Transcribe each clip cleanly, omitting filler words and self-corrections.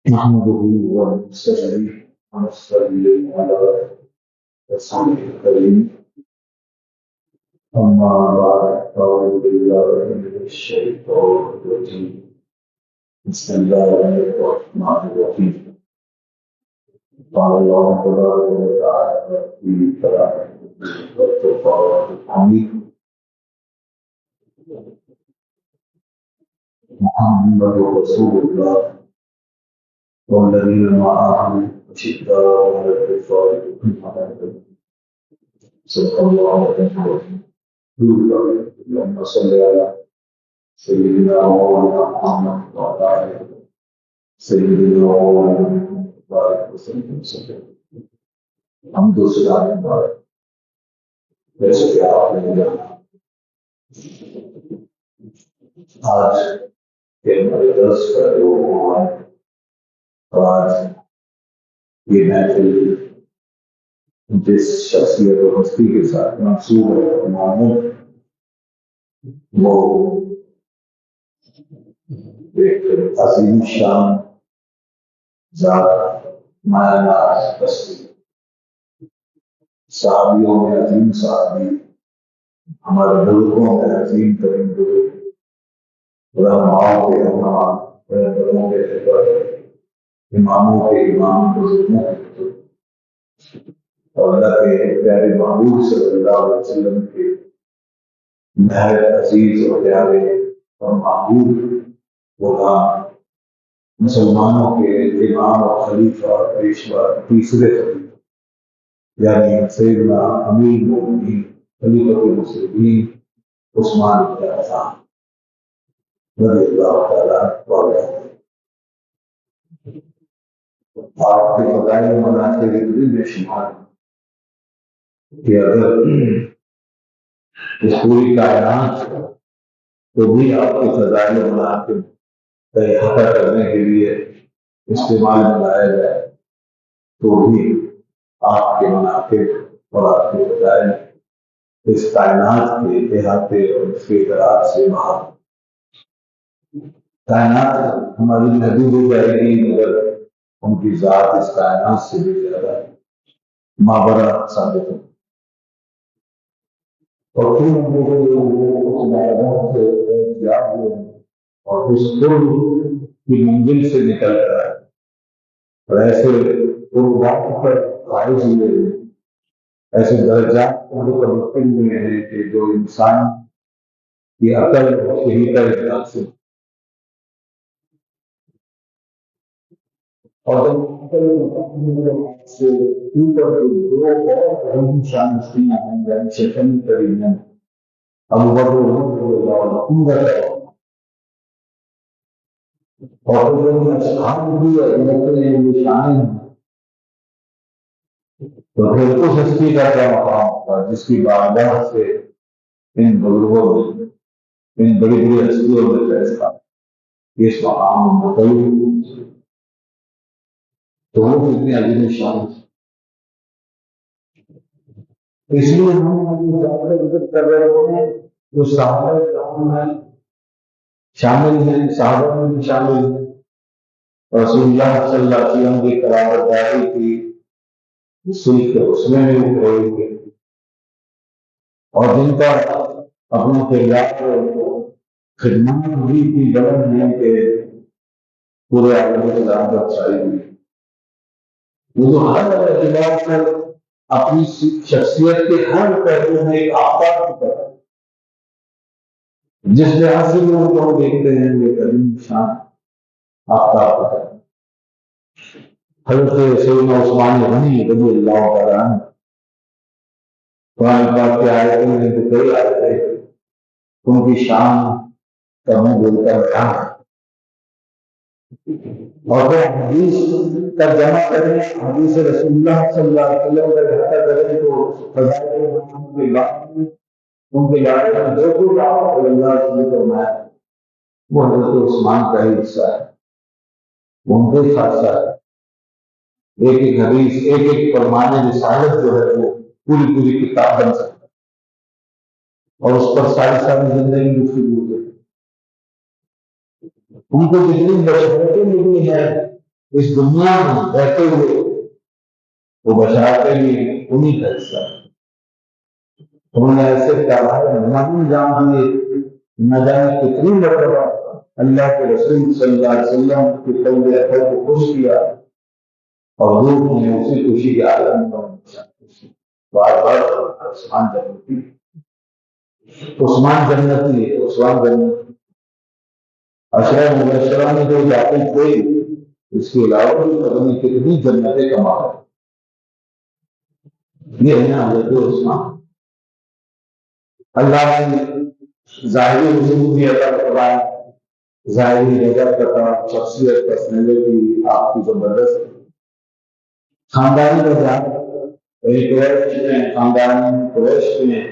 نحمده ونستعينه ونستغفره على رسوله الكريم أما بعد أعوذ بالله من الشيطان الرجيم بسم الله الرحمن الرحيم قال الله تبارك وتعالى في كلامه والفرقان الحميد محمد رسول الله والذين معه أشداء على الكفار رحماء صدق الله العظيم اللهم صل على سيدنا مولانا محمد وعلى آله سيدنا مولانا محمد وبارك وسلم حمد و ثنا مبارک جیسے کہ آپ نے آج کے ہمارے درس کا جو عنوان ہے اور آج یہ محفل جس شخصیت و ہستی کے ساتھ منسوب ہے معمول وہ ایک عظیم شان ذات مایا ناز ہستی صحابیوں میں عظیم صحابی ہمارے بزرگوں میں عظیم ترین بزرگ علماؤں کے علماء پیغمبروں کے پیغمبر اماموں کے امام بزرگوں کے بزرگ اور اللہ کے پیارے محبوب صلی اللہ علیہ وسلم کے نہایت عزیز اور پیارے اور محبوب غلام مسلمانوں کے امام اور خلیفہ اور پیشوا تیسرے خلیفہ یعنی سیدنا امیر المؤمنین خلیفۃ المسلمین عثمان بن عفان رضی اللہ تعالیٰ عنہ آپ کے فضائل و مناقب میں شمار کہ اگر اس پوری کائنات کو بھی آپ کے فضائل و مناقب کا احاطہ کرنے کے لیے استعمال میں لایا جائے تو بھی آپ کے مناقب اور آپ کے فضائل اس کائنات کے احاطے اور اس کے اطلاعات سے باہر کائنات ہماری محدود ہو جائے گی مگر ان کی ذات اس کائنات سے بھی زیادہ مابرہ ثابت ہو اور پھر ہم لوگوں اس معلومات سے احتجاج ہوئے اور اس قرب کی منزل سے نکل کر آئے اور ایسے قربات پر فائز ہوئے ایسے درجات کو متمکن ہوئے ہیں کہ جو انسان کی عقل صحیح کا اجلاس سے اور سے اوپر دو اور اہم شان ہستیاں ہیں یعنی شیطانی کریم ہیں ابو بکر رضی اللہ عنہ اور جو اصحاب بھی یہ شان ہیں تو پھر اس ہستی کا کیا مقام ہوگا جس کی بارگاہ سے ان بزرگوں میں ان بڑی بڑی ہستیوں میں فیصلہ اس مقام مطلوب تو وہ کتنی عظیم شان اس لیے ہم ذکر کر رہے ہیں جو صحابہ کرام میں شامل ہیں صحابہ میں بھی شامل ہیں رسول اللہ صلی اللہ علیہ وسلم کی قرابت داری کی سلک کے اس میں بھی اترے ہوئے اور جن کا اپنا کردار خدمات بھی کی بلند ہے کہ پورے عالم اسلام پر چھائی ہوئی وہ جو ہر اعتبار پر اپنی شخصیت کے ہر پہلو میں ایک آفتاب کی طرح جس لحاظ سے لوگ کو دیکھتے ہیں یہ کریم شان آفتاب کی طرح حضرت سیدنا عثمان غنی رضی اللہ تعالیٰ عنہ قرآن پاک کے آیتوں میں تو کئی آیتیں ان کی شان کا منہ بولتا بیان اور پھر حدیث کا جمع کریں حدیث رسول اللہ صلی اللہ علیہ وسلم کا احاطہ کریں تو فضائل کے بعد ان کے بارے میں جو کچھ آپ صلی اللہ علیہ وسلم فرمایا وہ حضرت عثمان کا ہی حصہ ہے ان کے ساتھ ساتھ ایک ایک حدیث ایک ایک فرمان رسالت جو ہے وہ پوری پوری کتاب بن سکتا ہے اور اس پر ساری ساری زندگی گفتگو ہوتی ہے ان کو جتنی بشرتیں ملی ہیں اس دنیا میں رہتے ہوئے وہ بشارتیں بھی انہیں کا حصہ ہے۔ انہوں نے ایسے کہا ہے نہیں جان دیے نہ جانے کتنی مرتبہ اللہ کے رسول صلی اللہ علیہ وسلم کے قول اطہر کو خوش کیا اور روح نے اسی خوشی کے عالم میں بار بار عثمان جنتی عثمان جنتی ہے عثمان جنتی اشرا مبشرہ میں جو داخل کوئی اس کے علاوہ بھی پتہ نہیں کتنی جنتیں کما ہے۔ یہ ہے نا حضرت عثمان۔ اللہ نے ظاہری حضور بھی عطا فرمایا، ظاہری جگہ کا شخصیت پرسنالٹی آپ کی زبردست خاندانی نظام قریش میں خاندان قریش میں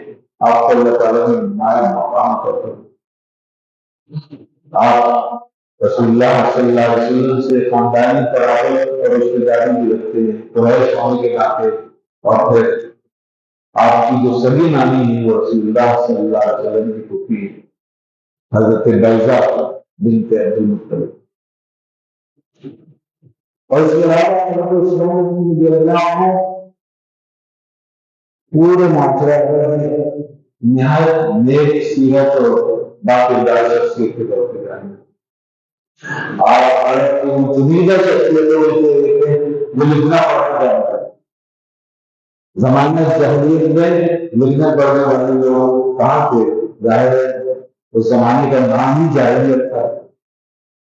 آپ کو اللہ تعالیٰ نے نمایاں مقام کرتے آپ رسول اللہ صلی اللہ علیہ وسلم سے خاندانی قرابت اور رشتے داری بھی رکھتے ہیں قریش ہونے کے ناطے، اور پھر آپ کی جو سگی نانی ہے وہ رسول اللہ صلی اللہ علیہ وسلم کی پھوپھی حضرت بیضہ بنت عبد المطلب، اور اس کے علاوہ حضرت عثمان رضی اللہ عنہ پورے معاشرہ میں نہایت نیک سیرت اور باقاعدہ شخصیت کے طور پہ جانے آپ جدیدہ شخصیتوں میں سے وہ لکھنا پڑھنا جانتا ہے۔ زمانہ جاہلیت میں لکھنے پڑھنے والے لوگ کہاں تھے؟ ظاہر ہے اس زمانے کا نام ہی جاہلیت تھا۔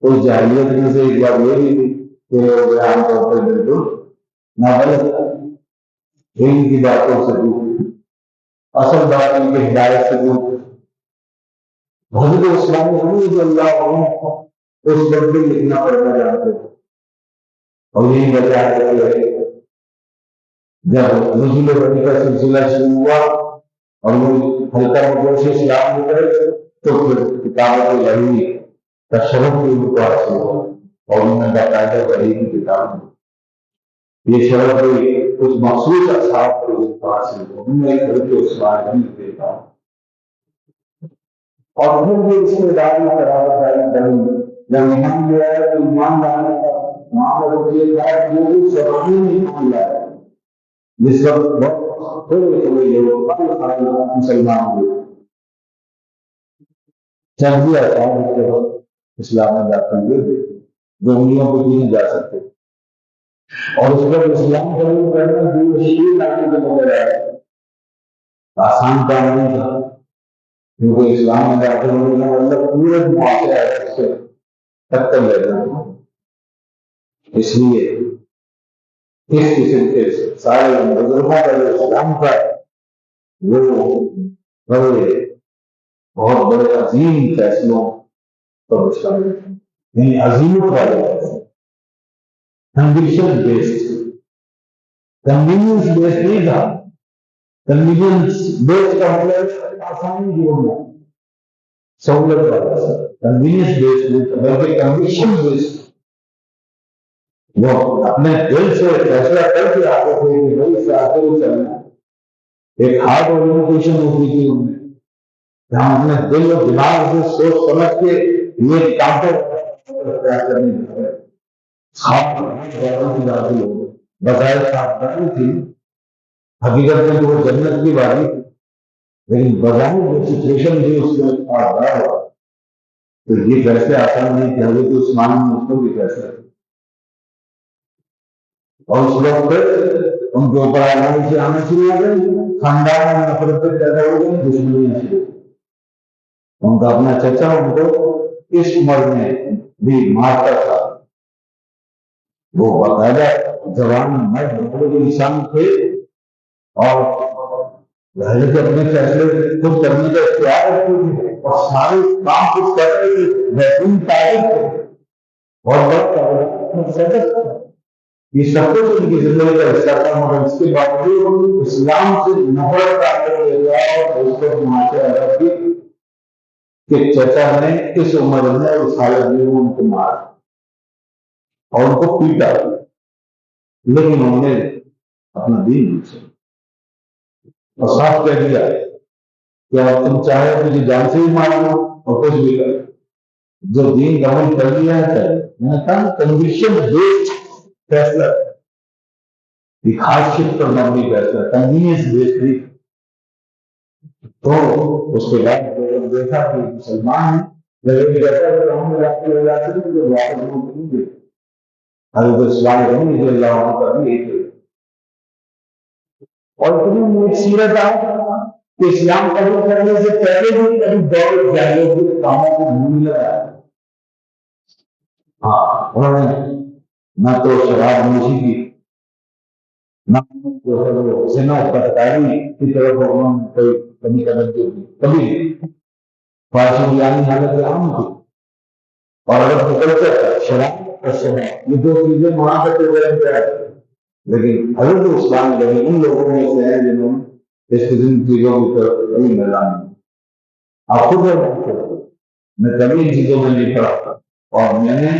اس جاہلیت میں سے ایک بات یہ بھی تھی کہ وہ عام طور پر بالکل ناغلط تھا، دین کی باتوں سے دور، اصل بات ان کی ہدایت سے دور۔ حضرت عثمان رضی اللہ عنہ اس وقت بھی لکھنا پڑھنا جانتے تھے، اور یہی وجہ ہے کہ جب نزول وحی کا سلسلہ شروع ہوا اور وہ ہلکا مجوش اسلام میں کرے تو پھر کتابت وحی کا شرف بھی ان کو حاصل ہوا، اور انہوں نے باقاعدہ وحی کی کتاب یہ شرف بھی کچھ مخصوص اصحاب کو حاصل ہوا، انہوں نے حضرت عثمان بھی دیکھا، اور پھر بھی اس کے داری قرار دائی جب ایمان لے آیا تو ایمان لانے کا معاملہ یہ تھا کہ وہ بھی زبانی میں ایمان لایا، جس وقت بہت تھوڑے تھوڑے لوگ مسلمان ہوئے، چند بھی اصحاب اس کے وقت اسلام میں داخل ہوئے جو انگلیوں پہ بھی نہیں جا سکتے، اور اس وقت اسلام قبول کرنا جو شیر لانے کے بغیر آیا آسان کام نہیں تھا، کیونکہ اسلام میں داخل ہونے کا مطلب پورے معاشرے اس سے ٹکر لینا، اس لیے اس قسم کے سارے بزرگوں کا جو اسلام کا وہ بڑے بہت بڑے عظیم فیصلوں پر شامل یعنی عظیموں کا کنڈیشن بیسڈ کنوینئنس بیسڈ نہیں تھا۔ کنوینئنس بیسڈ کا مطلب آسانی جوڑنا سہولت والا، کنوینئنس بیسڈ نہیں تھا بلکہ کنوینشن بیسڈ، وہ اپنے دل سے فیصلہ کر کے آتے تھے کہ بھائی اس سے آتے ہوئے چلنا، ایک ہارڈ اورینٹیشن ہوتی تھی ان میں، جہاں اپنے دل اور دماغ سے سوچ سمجھ کے یہ کام کرنے بظاہر ساختانی تھی، حقیقت میں تو وہ جنت کی باری تھی، لیکن بظاہر جو سچویشن تھی اس میں ہوا تو یہ فیصلے آسان نہیں تھے، حضرت عثمان نے اس کو بھی فیصلہ کیا، اور اس وقت ان کے اوپر آسانی سے آنا شروع ہو گئی، خاندان میں نفرتیں پیدا ہو گئی، دشمنیاں شروع ہو گئی۔ ان کا اپنا چچا ان کو اس عمر میں بھی مارتا تھا، وہ باقاعدہ جوان مرد بڑے کے نشان تھے، اور حضرت اپنے فیصلے خود کرنے کا اختیار رکھتے تھے اور سارے کام خود کرتے تھے، بہترین تعریف تھے اور یہ سب کچھ ان کی زندگی کا حصہ تھا، مگر اس کے باوجود اسلام سے نفرت کرتے ہوئے اور اس کو معاشرے عرب کی کہ چچا نے اس عمر میں اس حالت میں ان کو مارا اور ان کو پیٹا، لیکن انہوں نے اپنا دین نہیں چھوڑا اور صاف کہہ دیا کہ اب تم چاہے مجھے جان سے بھی مار لو اور کچھ بھی کرو، جو دین قبول کر لیا ہے میں نے کہا کنڈیشن بیسڈ فیصلہ خاص پر مبنی فیصلہ تمیز بیشتری. تو اس کے بعد دیکھا کہ مسلمان ہیں لیکن جیسا کہ ہم حضرت اسلام رضی اللہ عنہ کا بھی ایک اور اتنی سیرت ہے کہ اسلام قبول کرنے سے پہلے بھی کبھی دور جاہلیت کے کاموں کو نہیں لگا. ہاں انہوں نے نہ تو شراب نوشی کی نہ جو ہے وہ زنا بدکاری کی طرف انہوں نے کوئی کمی توجہ کی کبھی فاحشہ یعنی حالت عام تھی. اور اگر کلچر شراب اور شراب یہ دو چیزیں منافقت وغیرہ پہ آئی لیکن حضرت اسلام نبی ان لوگوں میں سے ہیں جنہوں نے اس قسم کی چیزوں کی طرف کبھی میدان نہیں. آپ خود میں کبھی ان چیزوں میں نہیں پڑا اور میں نے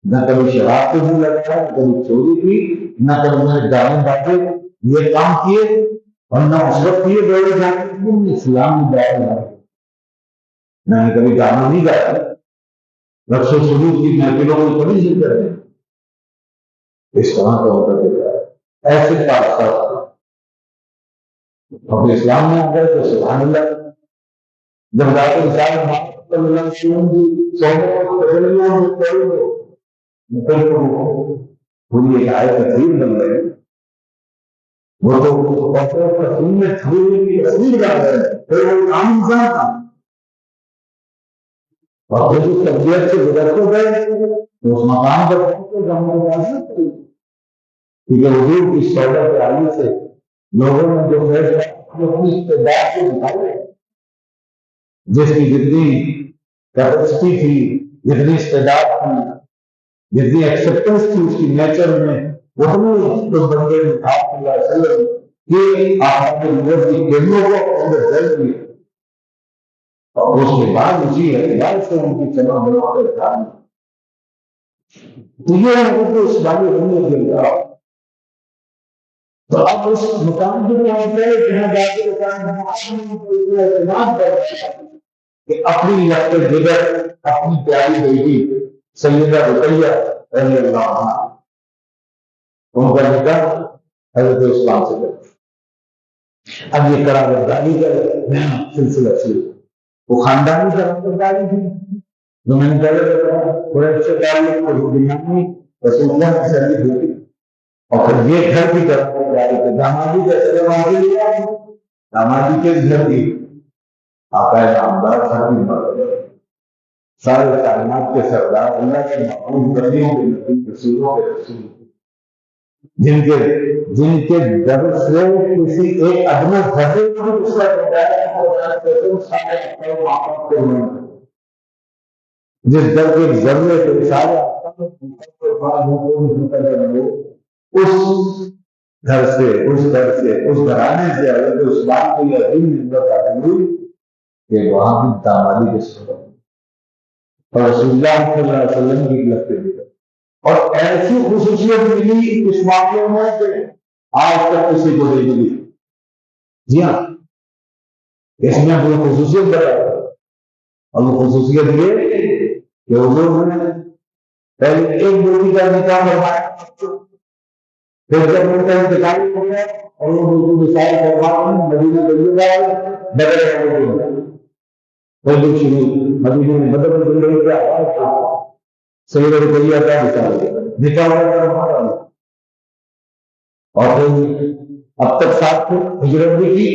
نہ کبھی شراب پہ بھی لگا نہ کبھی چوری کی نہ کبھی میں نے گانے باتیں یہ کام کیے اور نہ اس وقت یہ دوڑے جانے اسلام میں دائر میں نے کبھی گانا نہیں گایا رقص و سلوک کی محفلوں میں کبھی نہیں کرتے اس طرح کا ہوتا چلا ہے ایسے پاس اور اسلام میں آ گئے تو سبحان اللہ جب ذات انسان پوری ایک آئے تصویر بن گئے وہ تو تصویر بن گئے پھر وہ عام انسان تھا اور پھر اس طبیعت سے گزرتے گئے تو اس مقام پر کیونکہ حضور کی صحبت عالی سے لوگوں نے جو فیصلہ اپنی استعداد سے دکھائے جس کی جتنی کیپیسٹی تھی جتنی استعداد تھی جتنی ایکسپٹنس تھی اس کی نیچر میں اتنی تو بندے نے آپ صلی اللہ علیہ وسلم کہ آپ کی کیموں کو اندر جل دی اور اس کے بعد اسی اعتبار سے ان کی چمک بنا کر تھا تو یہ اس بارے میں گرتا تو اب اس مقام کو پہنچ گئے جہاں جا کے اعتماد کر کہ اپنی لفظ جگر اپنی پیاری بیٹی سیدہ رقیہ رضی اللہ عنہا ان کا نکاح حضرت اسلام سے کرتے. اب یہ قراردادی کا نیا سلسلہ شروع وہ خاندانی قراردادی تھی جو میں نے پہلے بتایا قریش سے تعلق بنیادی رسول اللہ کی شریعت ہوتی اور پھر یہ گھر کی طرف دامادی کیسے دامادی کس گھر کی آقا نامدار سارے کائنات کے سردار اللہ کے محبوب نبیوں کے نبی رسولوں کے رسول جن کے در سے کسی ایک ادنی ذرے کو بھی اس کا جس در کے ذرے کے سارے اس گھر سے اس گھرانے سے حضرت عثمان کو یہ عظیم نسبت حاصل ہوئی کہ وہاں کی دامادی کے سبب اور رسول اللہ صلی اللہ علیہ وسلم کی لگتے تھے اور ایسی خصوصیت ملی اس معاملے میں کہ آج تک کسی کو نہیں ملی. جی ہاں اس میں کوئی خصوصیت بتا اور وہ خصوصیت یہ کہ حضور نے پہلے ایک بیٹی کا نکاح فرمایا پھر جب ان کا انتقال ہو گیا اور وہ بالکل مثال فرمایا مدینہ بدر مدینے میں بدر کیا سیدہ رقیہ کا نکاح اور پھر اب تک ساتھ ہجرت بھی کی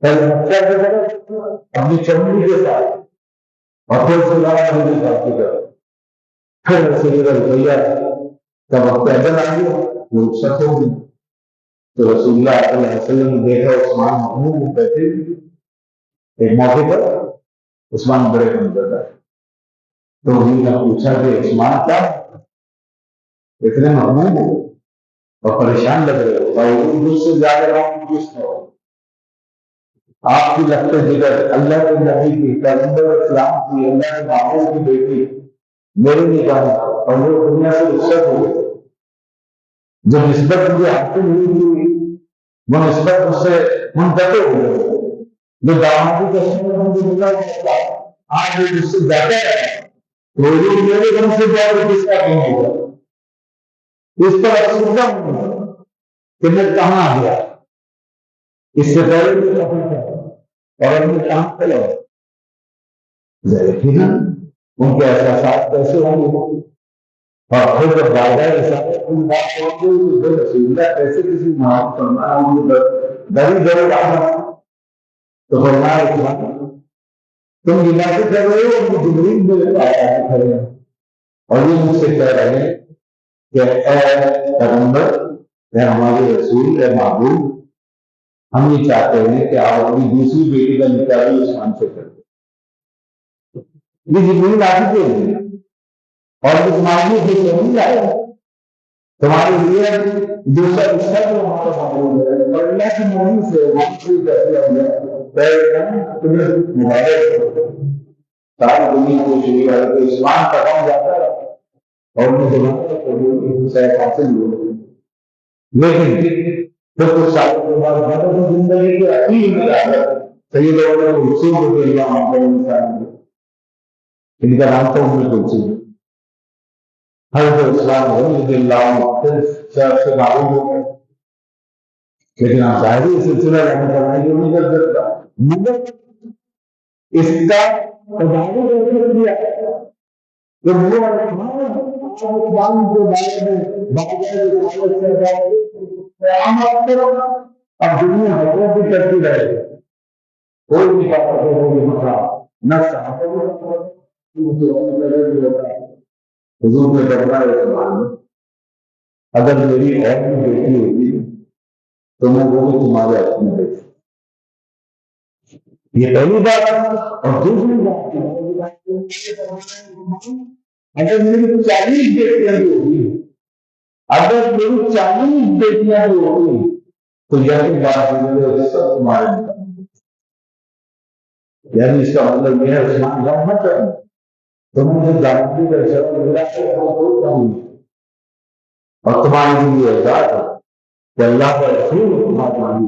پہلے مکہ کے طرف اپنی چمڑی کے ساتھ اور پھر صلی اللہ علیہ وسلم کی طرف پھر سیدہ رقیہ کا وقت اجل آ گیا وہ رخصت ہو گئی تو رسول اللہ صلی اللہ علیہ وسلم نے دیکھا عثمان محمود بیٹھے ایک موقع پر عثمان بڑے منظر تھا تو انہوں نے پوچھا کہ عثمان کیا اتنے محمود ہو اور پریشان لگ رہے ہو اور مجھ سے زیادہ کس ہو آپ کی لگتے جگر اللہ کے نبی کی پیغمبر اسلام کی اللہ کے محبوب کی بیٹی میرے نکاح اور وہ دنیا سے رخصت ہو گئی جو نسبت مجھے حاصل ہوئی تھی وہ نسبت مجھ سے منقطع ہو گئی جو دامادی کا مجھے ملا آج وہ مجھ سے زیادہ ہے تو میرے گھر سے زیادہ کس کا کہیں ہوگا اس پر افسردہ ہوں کہ میں کہاں آ گیا، اس سے پہلے بھی سفر تھا اور اب میں کہاں چلا ظاہر نا ان کے احساسات کیسے ہوں گے، اور پھر جب بارگاہ رسالت کی بات ہوتی ہے تو رسول اللہ کیسے کسی معاف کرنا ہوں گے دری دری رہنا، تو فرمایا اسلام تم عبادت کر رہے ہو اور جبریل میرے پاس آئے کھڑے ہیں اور یہ مجھ سے کہہ رہے ہیں کہ اے پیغمبر، اے ہمارے رسول، اے معبود، ہم یہ چاہتے ہیں کہ آپ اپنی دوسری بیٹی کا نکاح بھی عثمان سے کر دیں۔ یہ جبریل آ چکے ہیں اور وہ تمہارے لیے نہیں آئے، تمہارے لیے دوسرا رشتہ جو ہمارا معلوم ہے اور اللہ کی مرضی سے منصوب فیصلہ ہوا تمہیں مبارک ہو۔ ساری دنیا کو شروع ہے تو اسلام کا کام جاتا ہے اور مسلمانوں کو شاید حاصل ہو، لیکن پھر کچھ سالوں کے بعد بدر زندگی کے اخیر میں آ کر سید عمر کلثوم رضی اللہ عنہ ان کا نام تھا ام کلثوم، حضرت اسلام رضی اللہ عنہ سے معلوم ہو گئے، لیکن آپ ظاہری سلسلہ رہنے کرنے کی نہیں کر سکتا، مگر اس کا تدارک ایسے کیا کہ وہ کے بارے میں اب دنیا حضرت بھی کرتی رہے، کوئی بھی بات نہ حضور میں کرنا ہے سبحان، اگر میری اور بھی بیٹی ہوتی تو میں وہ بھی تمہارے اپنے بیٹی، یہ پہلی بات۔ اور دوسری بات اگر میری 40 بیٹیاں بھی ہوگی، اگر میری 40 بیٹیاں بھی ہوگی تو یہ بات سب تمہارے، یعنی اس کا مطلب یہ ہے عثمان غم مت کرنا، تم مجھے جانتی کا شرط ملا ہے اور تمہارے لیے اعزاز ہے کہ اللہ کا رسول تمہارے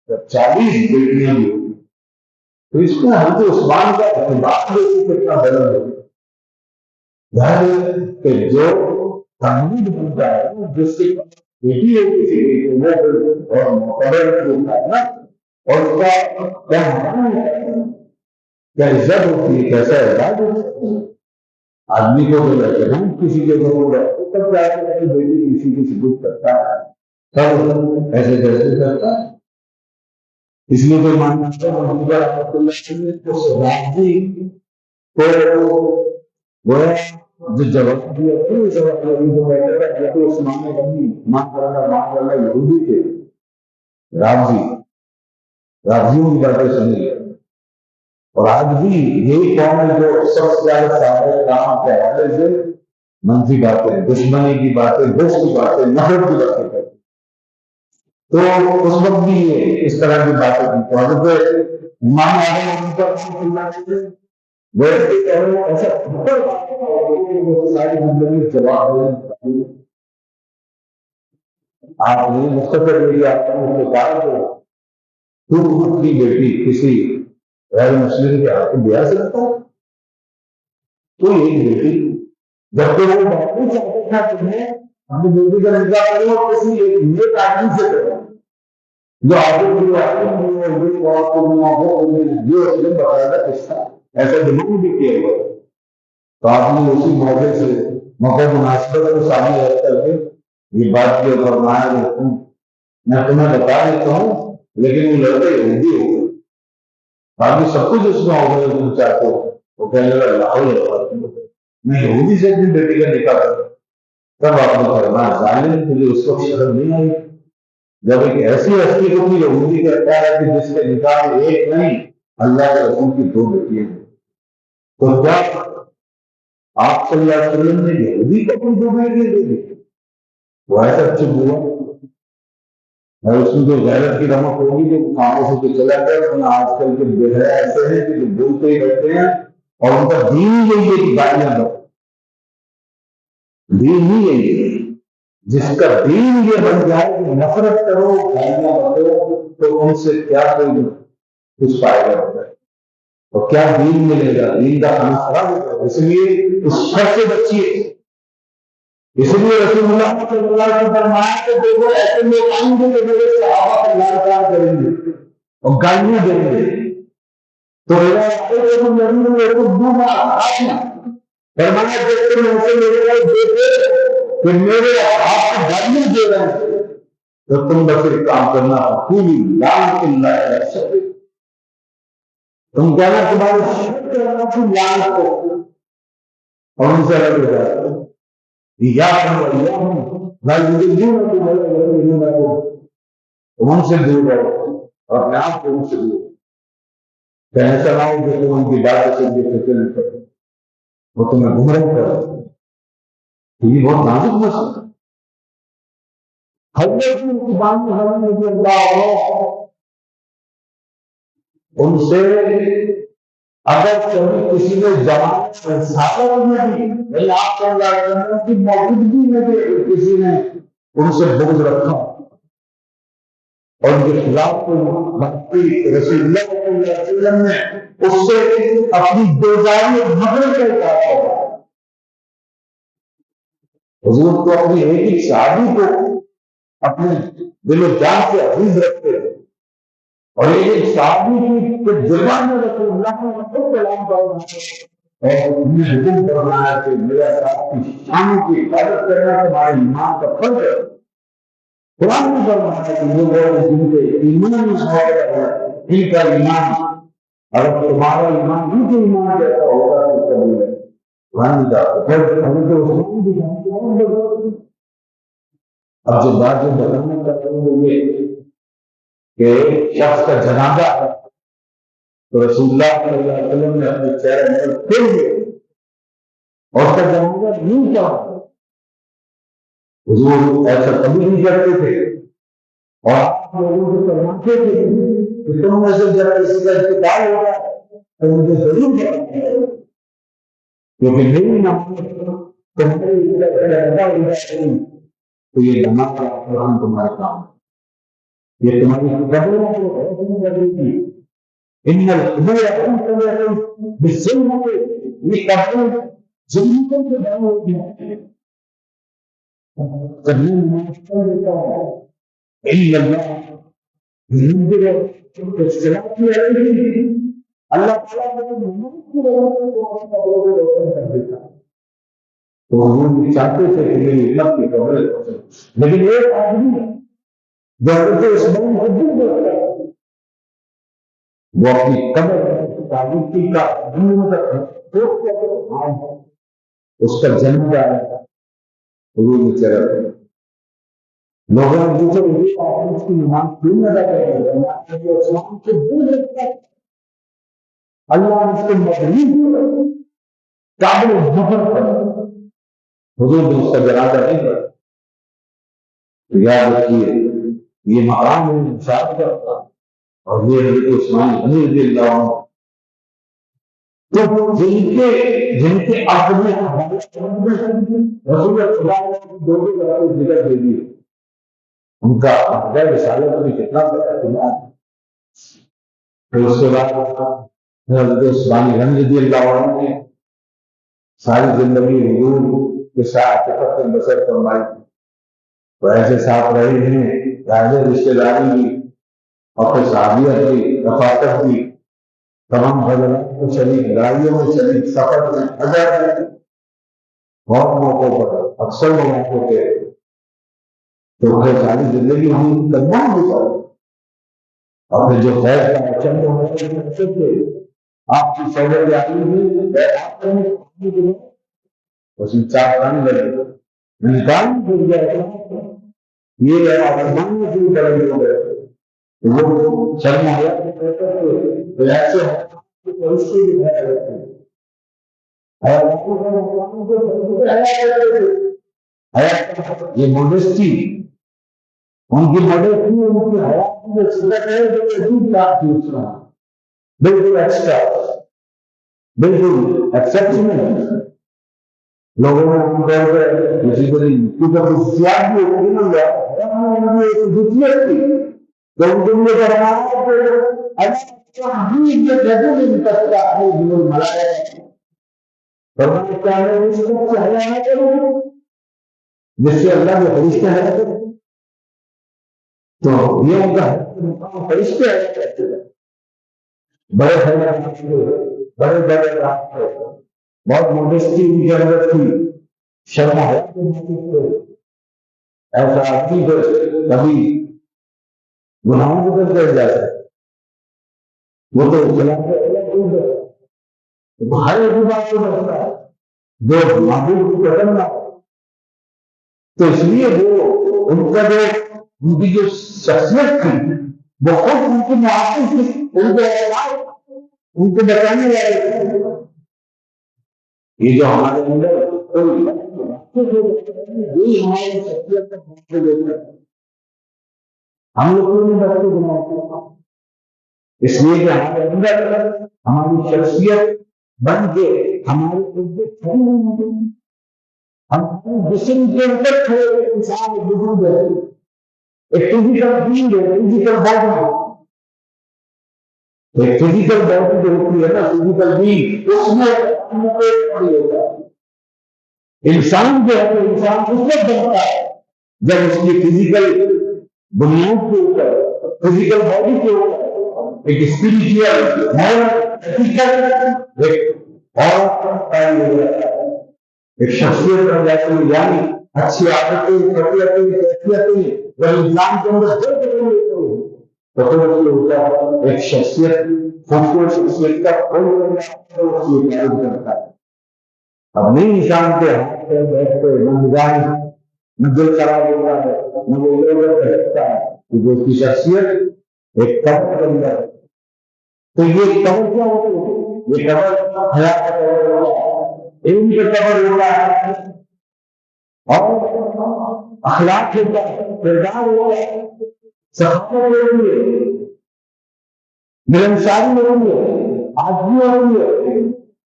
جب 40 بیٹیاں بھی ہوگی تو اس میں حضرت عثمان کا اعتبار دیکھو کتنا بدل ہے، کہ جو تحمید بنتا ہے جس سے بیٹی ہے کسی کی اور مقرر ہوتا ہے نا، اور اس کا کیا مقام ہے، کیا عزت ہوتی ہے، کیسا اعزاز ہوتا ہے آدمی کو جو لگے نا کسی کے ضرورت تب جا کے بیٹی کسی کی ثبوت کرتا ہے، تب ایسے کیسے کرتا ہے، اس لیے کوئی ماننا رحمۃ اللہ کو جو جواب دیا تو عثمان غنی مان کرنا یہودی تھے، رابضیوں کی باتیں سنی ہے، اور آج بھی یہی قوم ہے جو سب سے زیادہ صحابہ کرام کے حوالے سے منفی باتیں، دشمنی کی باتیں، بغض کی باتیں، نفرت کی باتیں کرتے، تو اس وقت بھی یہ اس طرح کی باتیں کی تو حضرت امام اعظم رحمۃ اللہ علیہ ایسا ساری زندگی جواب دیں، آپ نے مختصر میری آپ کو کہا تو خود کی بیٹی کسی غیر مسلم کے ہاتھ کو دیا سکتا ہے، تو یہی بیٹی جب کہ وہ باقی چاہتے تھا تمہیں اپنی بیٹی کا نکاح کرو کسی ایک نیک آدمی سے کرو جو آگے کے لیے باقاعدہ قصہ ایسا ڈیمانڈ بھی کیا ہوا، تو آپ نے اسی موقع سے موقع مناسبت کو سامنے رکھ کر کے یہ بات کی اور فرمایا کہ میں تمہیں بتا دیتا ہوں لیکن وہ لڑکے یہودی ہو گئے، باقی سب کچھ اس میں ہو گئے تم چاہتے ہو، وہ کہنے لگا لاہور میں یہودی سے اپنی بیٹی کا نکاح کروں، تب آپ نے فرمایا ظالم مجھے اس وقت شرم نہیں آئی جب ایک ایسی ہستی کو بھی یہودی کہتا ہے کہ جس کے نکاح میں ایک نہیں اللہ کے رسول کی 2 بیٹیاں ہیں، تو کیا آپ صلی اللہ علیہ وسلم نے یہودی کو اپنی 2 بیٹیاں دے دی؟ وہ ایسا چپ ہوا، اس میں جو غیرت کی رمق ہوگی جو خاموشی سے چلا گیا، ورنہ آج کل کے بہرے ایسے ہیں کہ جو بولتے ہی رہتے ہیں اور ان کا دین یہی ہے کہ گالیاں دو، دین ہی یہی ہے، جس کا دین یہ بن جائے کہ نفرت کرو گالیاں دو تو ان سے کیا کوئی کچھ فائدہ ہوتا ہے اور کیا دین ملے گا، دین کا کھانا خراب ہوگا، اس لیے اس شر سے بچیے اس لیے رسول اللہ صلی اللہ علیہ وسلم فرمایا کہ دیکھو ایسے لوگ آئیں گے کہ میرے صحابہ پر لعنت کریں گے اور گالیاں دیں گے، تو فرمایا جب تم ایسے میرے کو دیکھے کہ میرے آپ کو گالیاں دے رہے ہیں تو تم بس ایک کام کرنا، پوری لعنت اللہ علیہ وسلم، تم کہنا تمہاری شرک کرنا تھی لعنت کو، اور ان سے رد ہو جائے ان سے دور رہو اور اپنے آپ کو ان سے دور، ایسا نہ ہو کہ تم ان کی باتیں سے فکر نہ کرو، وہ تمہیں گمراہ کرو۔ یہ بہت نازک مسئلہ ہے۔ حضرت عثمان غنی رضی اللہ عنہ ان سے اگر کبھی کسی نے جماعت رسالت میں بھی نہیں، آپ صلی اللہ علیہ وسلم کی موجودگی میں بھی کسی نے ان سے بغض رکھا اور ان کے خلاف کوئی بھکتی، رسول اللہ صلی اللہ علیہ وسلم نے اس سے اپنی بیزاری مغرب کا اظہار کیا۔ حضور کو اپنی ایک ہی صحابی کو اپنے دل و جان سے عزیز رکھتے تھے، اور ایک صحابی کی زبان میں رسول اللہ نے خود کلام کرنا اور انہیں حکم کرنا ہے کہ میرا صاحب کی شان کی حفاظت کرنا تمہارے ایمان کا فرض ہے۔ قرآن میں فرمایا ہے کہ وہ لوگ جن کے ایمان میں ہے ان کا ایمان، اگر تمہارا ایمان ان کے ایمان جیسا ہوگا تو قبول ہے۔ قرآن میں جاتا ہے اب جو بات جو بتانا چاہتے ہیں وہ یہ کہ ایک شخص کا جنازہ ہے تو رسول اللہ صلی اللہ علیہ وسلم نے اپنے چہرے میں پھر دیا اور اس کا جنازہ نہیں چاہا۔ حضور ایسا کبھی نہیں کرتے تھے اور آپ لوگوں کو فرماتے تھے کہ تم میں سے جب کسی کا انتقال ہوگا تو مجھے ضرور بتانا ہے، کیونکہ میری نماز تمہارے تو یہ نماز کا قرآن تمہارا کام ہے، یہ تمہاری قبروں کو روشن کرے گی۔ ان القبور بالسنة، یہ قبریں جنتوں سے بنی ہوئی ہیں۔ کرنے نماز پڑھ لیتا ہے الا اللہ منذر اختلاف کی علیہ، اللہ تعالیٰ نے نماز کی وجہ سے تمہاری قبروں کو روشن کر دیتا ہے۔ تو ہم چاہتے تھے کہ میری امت کی قبریں روشن، لیکن ایک آدمی جو حضرت عثمان حدود ہوتا ہے وہ اپنی قبر تاریخی کا اس کا جنم ہے حضور نے چہرہ کر لوگوں نے پوچھا اس کی نماز کیوں نہ ادا کرے عثمان سے دور رکھتا ہے، اللہ نے اس کو مغلوب قابل ظفر کر حضور نے اس کا جنازہ نہیں کرا۔ تو یاد رکھیے یہ مقام ہے انصاف کا اور یہ حضرت عثمان غنی رضی اللہ عنہ تو جن کے عقد میں رسول اللہ نے دو ذکر دے دی، ان کا عقد رسالت میں کتنا بڑا اعتماد۔ پھر اس کے بعد حضرت عثمان غنی رضی اللہ عنہ نے ساری زندگی حضور کے ساتھ فقط بسر فرمائی، وہ ایسے ساتھ رہے ہیں ایسے رشتے داری بھی اور پھر صحابیت بھی، رفاقت بھی، تمام حضرات کو شریک، لڑائیوں میں شریک، سفر میں، حضر میں، بہت موقعوں پر، اکثر موقعوں پہ تو پھر ساری زندگی ہم تمام گزارے اور پھر جو خیر کا چند ہوتے تھے آپ کی سہولت آئی ہوئی اس میں چار رنگ لگے انسان گر گیا یہ آسمان میں شروع کر گئے وہ شرم آیا تو ایسے یہ ماڈسٹی ان کی ماڈسٹی ان کی حیات کی صورت ہے جو عجیب بات تھی اس میں بالکل ایکسٹرا بالکل ایکسپشنل لوگوں نے عام طور پر کسی کو نہیں کیونکہ خصوصیات بھی ہوتی نا ایک خصوصیت تھی تو ان کے لیے جس سے اللہ کے فرشتے ہیں تو یہ ان کا فرشتے ہیں، بڑے بڑے بڑے راستے، بہت موڈسٹی ان کی ضرورت تھی، شرم ایسا آدمی جو کبھی گناہوں کو کر جاتا ہے وہ تو ہر ایک بات کو بچتا ہے جو معبود کو پسند نہ ہو، تو اس لیے وہ ان کا جو ان کی جو شخصیت تھی وہ خود ان کی معافی تھی، ان کے ان کو بچانے والے یہ جو ہمارے اندر ہماری شخصیت کا ہم لوگ کو نہیں بچے بناتے، اس لیے کہ ہمارے اندر ہماری شخصیت بن کے ہمارے ہم جسم کے اندر انسان وجود ہے، ایک فزیکل بینگ ہے، فزیکل باڈی، ایک فزیکل باڈی جو ہوتی ہے نا فزیکل بینگ، اس میں ہوتا ہے انسان جو ہے انسان اس وقت بنتا ہے جب اس کی فزیکل بنیاد کے اوپر فزیکل باڈی کے اوپر ایک اسپرچل ایک شخصیت بن جاتی ہے، یعنی اچھی عادتیں کیفیتیں جب انسان کے اندر تو پھر ہوتا ہے ایک شخصیت خوبصورت شخصیت کا کوئی کرتا ہے۔ اب نہیں انسان کے ہاتھ پہ بیٹھتے نہ نگاہیں نہ دل خراب ہوتا ہے نہ وہ لوگ بیٹھتا ہے کہ اس کی شخصیت ایک قبر کے اندر، تو یہ قبر کیا ہوتی ہے؟ یہ قبر حیات کا قبر ہوتا ہے، علم کا قبر ہوتا ہے اور اخلاق ہوتا ہے، کردار ہوتا ہے، سخاوت ہوتی ہے، ملنساری ہوتی ہے، آدمی ہوتی ہے،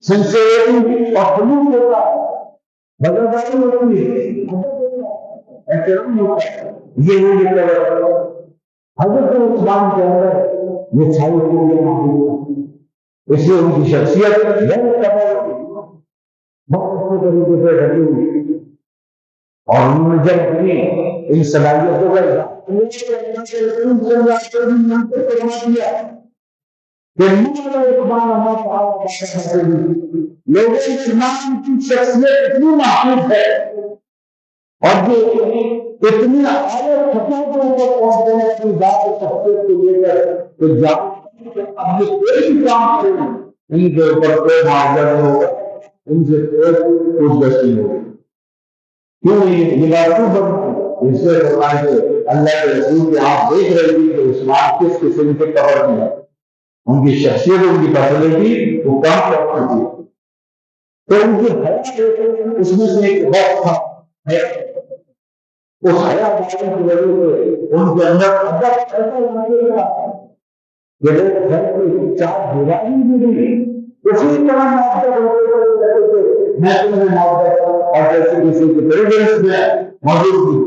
سنسیئرٹی اور خلوص ہوتا ہے، بدرداری ہوتی ہے، احترام ہوتا ہے، یہ وہ قبر حضرت عثمان کے اندر یہ ساری چیزیں موجود ہیں، اس لیے ان کی شخصیت بہت اچھے طریقے سے رکھی ہوئی، اور انہوں نے جب اپنی ان صلاحیتوں کا لوگوں اسلام کی شخصیت اتنی محفوظ ہے اور جو اتنی اعلیٰ سطح کے اوپر پہنچتے ہیں اپنی ذات شخصیت کو لے کر تو اب یہ کوئی بھی کام کریں ان کے اوپر کوئی معاوضہ نہیں ہوگا، ان سے کوئی پوچھ نہیں ہوگی، کیوں یہ بات کیوں بڑھ اس سے فرمائے کہ اللہ کے رسول کے آپ دیکھ رہے تھے کہ عثمان کس قسم کے قبر میں ہے، ان کی شخصیت ان کی پرسنالٹی وہ کام کرتی تھی، تو ان کی حیات اس میں سے ایک وقت تھا اس حیات کی وجہ سے ان کے اندر ادب ایسا لگے گا کہ لوگ گھر کی چار دیواری بھی نہیں اسی طرح میں تمہیں محبت اور جیسے کسی کے پریڈنس میں موجود تھی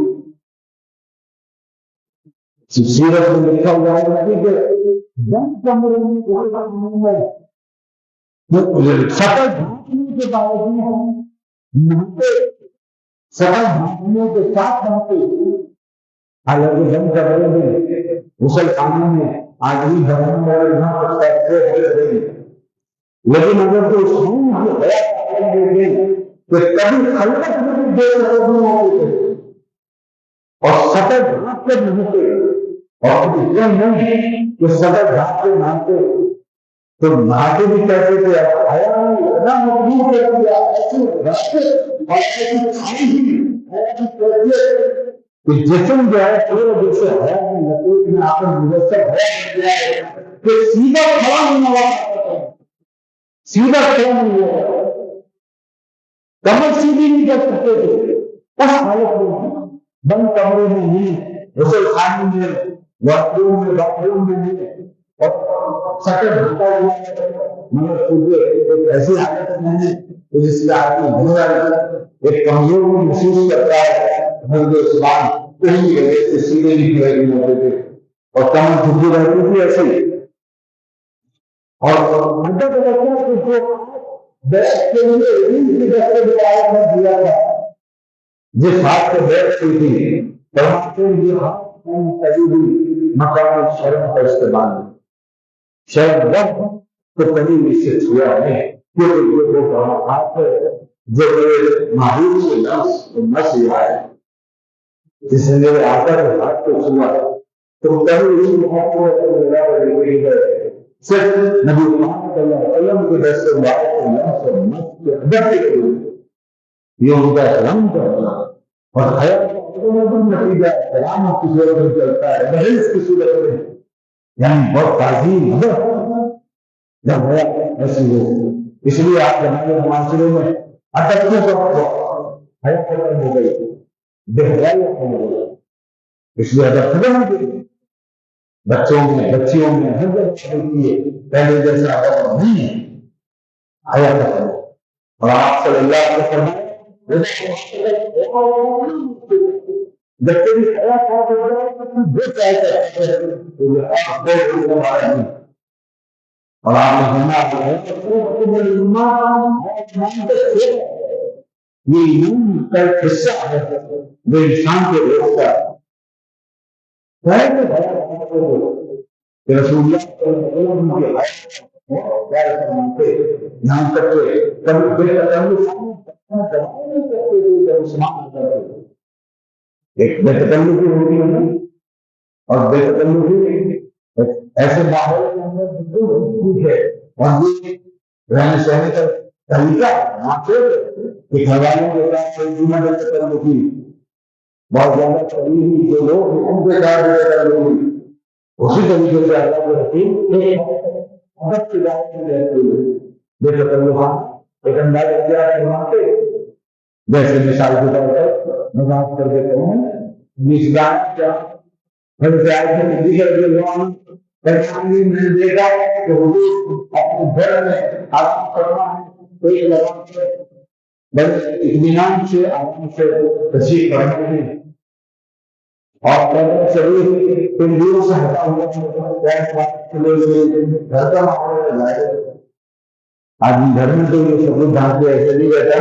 سیرت میں لکھا ہوا ہے کہ جن کمرے میں سفر ڈھانکنے کے باوجود سفر ڈھانکنے کے ساتھ حالانکہ جن کمرے میں غسل خانے میں آدمی بھرنے والے نہ لیکن اگر تو اس کی کہ کبھی خلقت میں بھی اور سطح ڈھانپ کر نہتے اور اتنا نہیں کہ سطح ڈھانپ کے نہتے تو نہاتے بھی کہتے تھے اتنا مجبور کر دیا ایسی راستے اور ایسی کھائی کہ جسم جو ہے پورے دل سے حیا میں لپیٹ میں آ کر مجسم ہو گیا ہے کہ سیدھا کھڑا ہونے والا سیدھا کھڑا نہیں ہوا کمر سیدھی نہیں کر سکتے تھے اس حالت میں بند کمرے میں نہیں غسل خانے میں واش روم میں باتھ روم میں نہیں اور سٹر ڈھکا ہوا ہے مگر تجھے ایک ایسی حالت میں ہے جس سے آدمی بہت ایک کمزور محسوس کرتا ہے حضرت عثمان کہیں وجہ سے سیدھے نہیں کھڑے نہیں ہوتے تھے اور کمر جھکی رہتی تھی ایسے اور مدد رکھنا کہ جو بیٹھ کے لیے علم کی دستے دعایت میں دیا تھا جس ہاتھ سے بیٹھتی تھی فرماتے ہیں یہ ہاتھ کبھی بھی مقام شرم کا استعمال نہیں، شرم وقت تو کبھی بھی اس سے چھوا نہیں، کیونکہ یہ وہ ہاتھ ہے جو میرے محبوب سے نس ہوا ہے، جس نے میرے آقا کے ہاتھ کو چھوا تو کبھی اس ہاتھ کو صرف نبی محمد صلی اللہ علیہ وسلم کے دست مبارک کے لفظ اور نس کے ادب کے لیے یہ ان کا احترام کرنا اور حیات کا نتیجہ احترام کی صورت میں چلتا ہے، بحث کی صورت میں، یعنی بہت تعظیم جب حیات ایسی ہو، اس لیے آپ کے ہمارے معاشرے میں اٹکنے کو حیات ختم ہو گئی، بے حیائی ختم ہو گئی، اس لیے ادب ختم ہو گئی، بچوں میں بچیوں میں ہر جگہ پہلے جیسا ادب نہیں ہے، حیات ختم ہو، اور آپ صلی اللہ علیہ وسلم جب تیری حیات اور آپ نے یہ کا حصہ ہے جو انسان کو روکتا ہے، رسول اللہ صلی اللہ علیہ وسلم کے یہاں تک کہ کبھی ایک بے تکلفی ہوتی ہے اور بے تکلفی ایسے ماحول کے اندر ہے اور یہ رہنے سہنے کا طریقہ کہ گھر والوں کے ساتھ بے تکلفی بہت زیادہ قریبی جو لوگ ان کے ساتھ بے تکلفی اسی طریقے سے اللہ کے رسول عدد کی رعایت میں رہتے ہوئے بے تکلف ایک انداز اختیار فرماتے، جیسے مثال کے طور پر مذاق کر دیتے ہیں میں نے دیکھا کہ حضور اپنے گھر میں آرام کرنا ہے، ایک لگام سے بڑے اطمینان سے آرام سے تشریف کرتے ہیں اور شریف تندور سے ہٹا ہوا گھر کا ماحول لائے آدمی گھر میں تو یہ سب ڈھانپ کے ایسے نہیں رہتا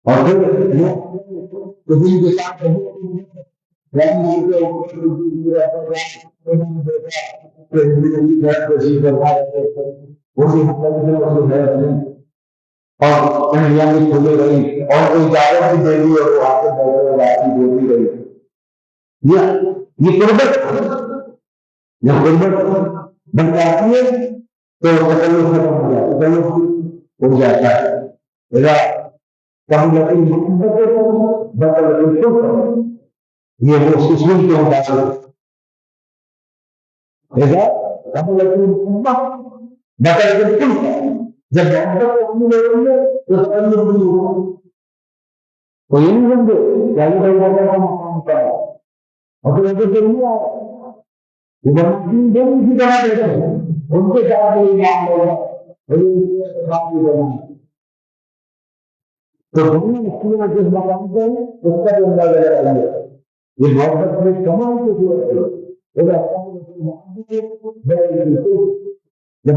اور پھر کے ساتھ اور کھلے رہی اور کوئی اجازت بھی دے دی اور وہ آپ کو دیتی رہی، یہ قربت جب قربت بن جاتی ہے تو تکلف ختم ہو جاتا ہے، تکلف ہو جاتا ہے یہ وہ سسول کے مطابق جب تو یہ نہیں سمجھے مقام کا اور پھر ایسے نہیں آیا اسی طرح دیتے ہیں ان کے ساتھ تو جس مقام پہ اس کا بھی اندازہ لگائیے، یہ محبت میں کمال کی صورت ہے جب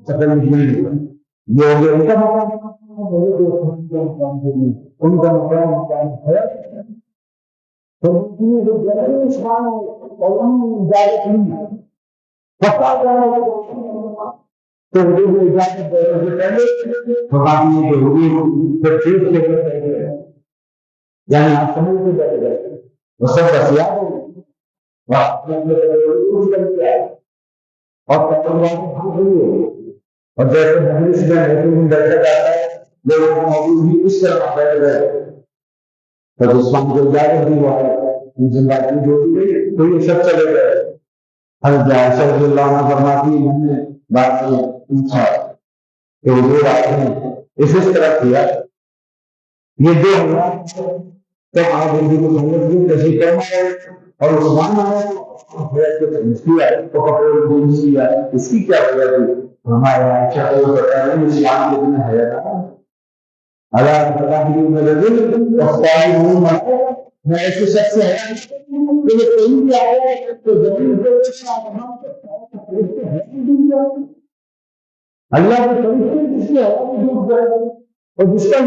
تکلیف نہیں یہ ہو گیا ان کا مقام ان کا مقام ہے تو یعنی آپ سمجھتے بیٹھ گئے وہ سب بسیا اور جیسے مجلس میں بیٹھا جاتا ہے لوگوں کو موجود بھی اس طرح بیٹھ گئے تو عثمان کو اجازت نہیں ہوا ہے تو یہ سب چلے گئے۔ حضرت عائشہ رضی اللہ عنہ فرماتی ہے ہم نے بات پوچھا کہ حضور آپ نے اس طرح کیا یہ دو تب آپ ہندو کو سمجھ بھی کسی کرنا ہے اور عثمان آیا اس کی کیا وجہ تھی؟ ہمارے عائشہ کو بتا رہے ہیں اسلام کتنا ہے میں ایسے شخص سے اللہ کے طریقے جس کی اور جس کا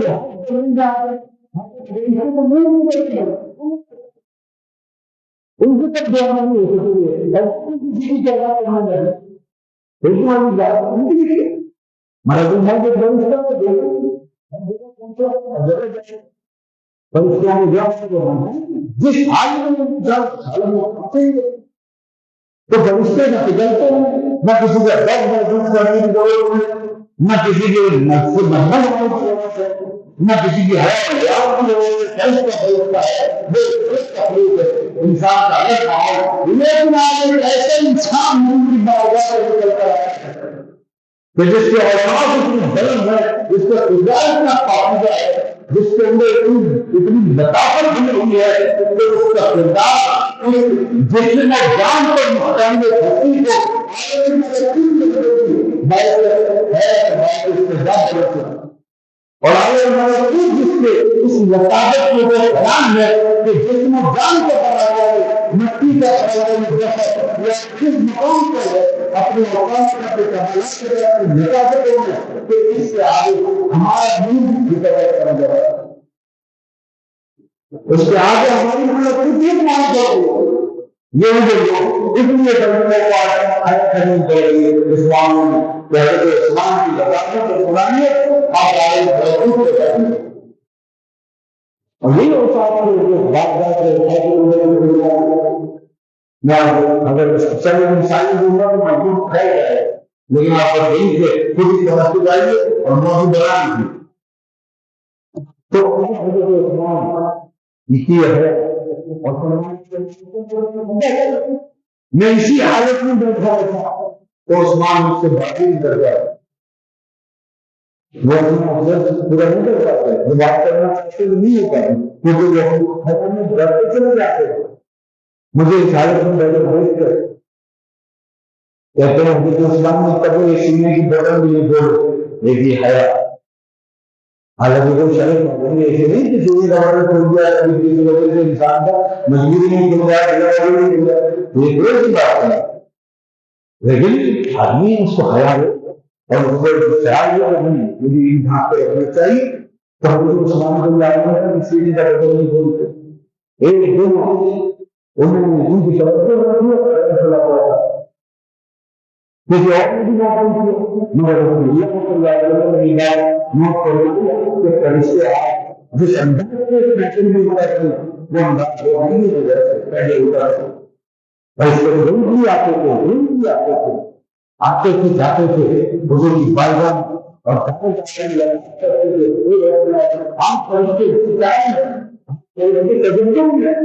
ان کو تک دعا نہیں ہو سکتی ہے اور کسی جگہ کہاں جائے ایک والی بات ان کی بھی مردوں ہے جو بنتا ہے دیکھو فرشتوں میں جس حال میں جب حال میں آتے ہیں تو فرشتے نہ پگھلتے ہیں نہ کسی کا درد محسوس کرنے کی ضرورت ہے نہ کسی کے نفس بندھن ہونے کی ضرورت ہے نہ کسی کی حیات کی ضرورت ہے اس کا فرشتہ ہے وہ اس کا فروغ ہے انسان کا الگ حال لیکن آج ایک ایسے انسان ان کی بارگاہ سے نکلتا ہے کہ جس کے اوقات اتنی بلند ہے جس کا کردار اتنا پاکیزہ ہے جس کے اندر اتنی لطافت بنی ہوئی ہے کہ اس کا کردار جسم اور جان پر مستعمل حقیقی کو اور آگے جس کے اس لطافت کے وہ بیان ہے کہ جسم و جان کو بنا ہے مٹی کا یا کس مقام پر ہے اپنے مقام پر اپنے کمالات کے اپنے نظافت میں کہ اس سے آگے ہمارا دین کی طرح کر جائے اس کے آگے ہماری خودیت مان جائے یہ جو اس لیے کرنے کو آیت کرنی چاہیے اسلام میں پہلے تو اسلام کی لطافت اور قرآنیت آپ آئے محفوظ ہو جائیں گے اور یہی ہوتا ہے جو بات میں اگر چلے انسانی دنیا میں محبوب کھائے جائے لیکن آپ پر دین سے خود ہی تمسک آئیے اور موضوع بنا لیجیے تو یہ ہے اور میں اسی حالت میں بیٹھا تھا تو عثمان مجھ سے باتیں کر گیا وہ پورا نہیں کر پاتے جو بات کرنا چاہتے نہیں ہو پاتے کیونکہ وہ ڈرتے چلے جاتے مجھے اس حالت میں بیٹھے بھیج کر کہتے ہیں حضرت اسلام نے کبھی سینے کی بٹن بھی نہیں کھولے دیکھیے حیا حالانکہ کوئی شرط نہیں ایسے نہیں کہ چوری کا بٹن کھول دیا کبھی کسی وجہ سے انسان کا مجبوری نہیں کھل جائے نہیں کھل جائے یہ کوئی سی بات نہیں لیکن آدمی اس کو حیا ہو اور اس کو خیال ہو مجھے یہاں پہ رکھنا چاہیے تو حضرت عثمان کو لایا سینے کا بٹن نہیں کھولتے ایک دن انہوں نے ان کی توجہ رکھی اور کیونکہ اور بھی نہ مگر فرشتے جس انداز سے پیٹرن بھی ہوا تھی وہ انداز وہ نہیں ہو گیا پہلے ہوتا تھا فرشتے روز بھی آتے تھے روز بھی آتے تھے جاتے تھے بزرگ کی بارگاہ اور فرشتے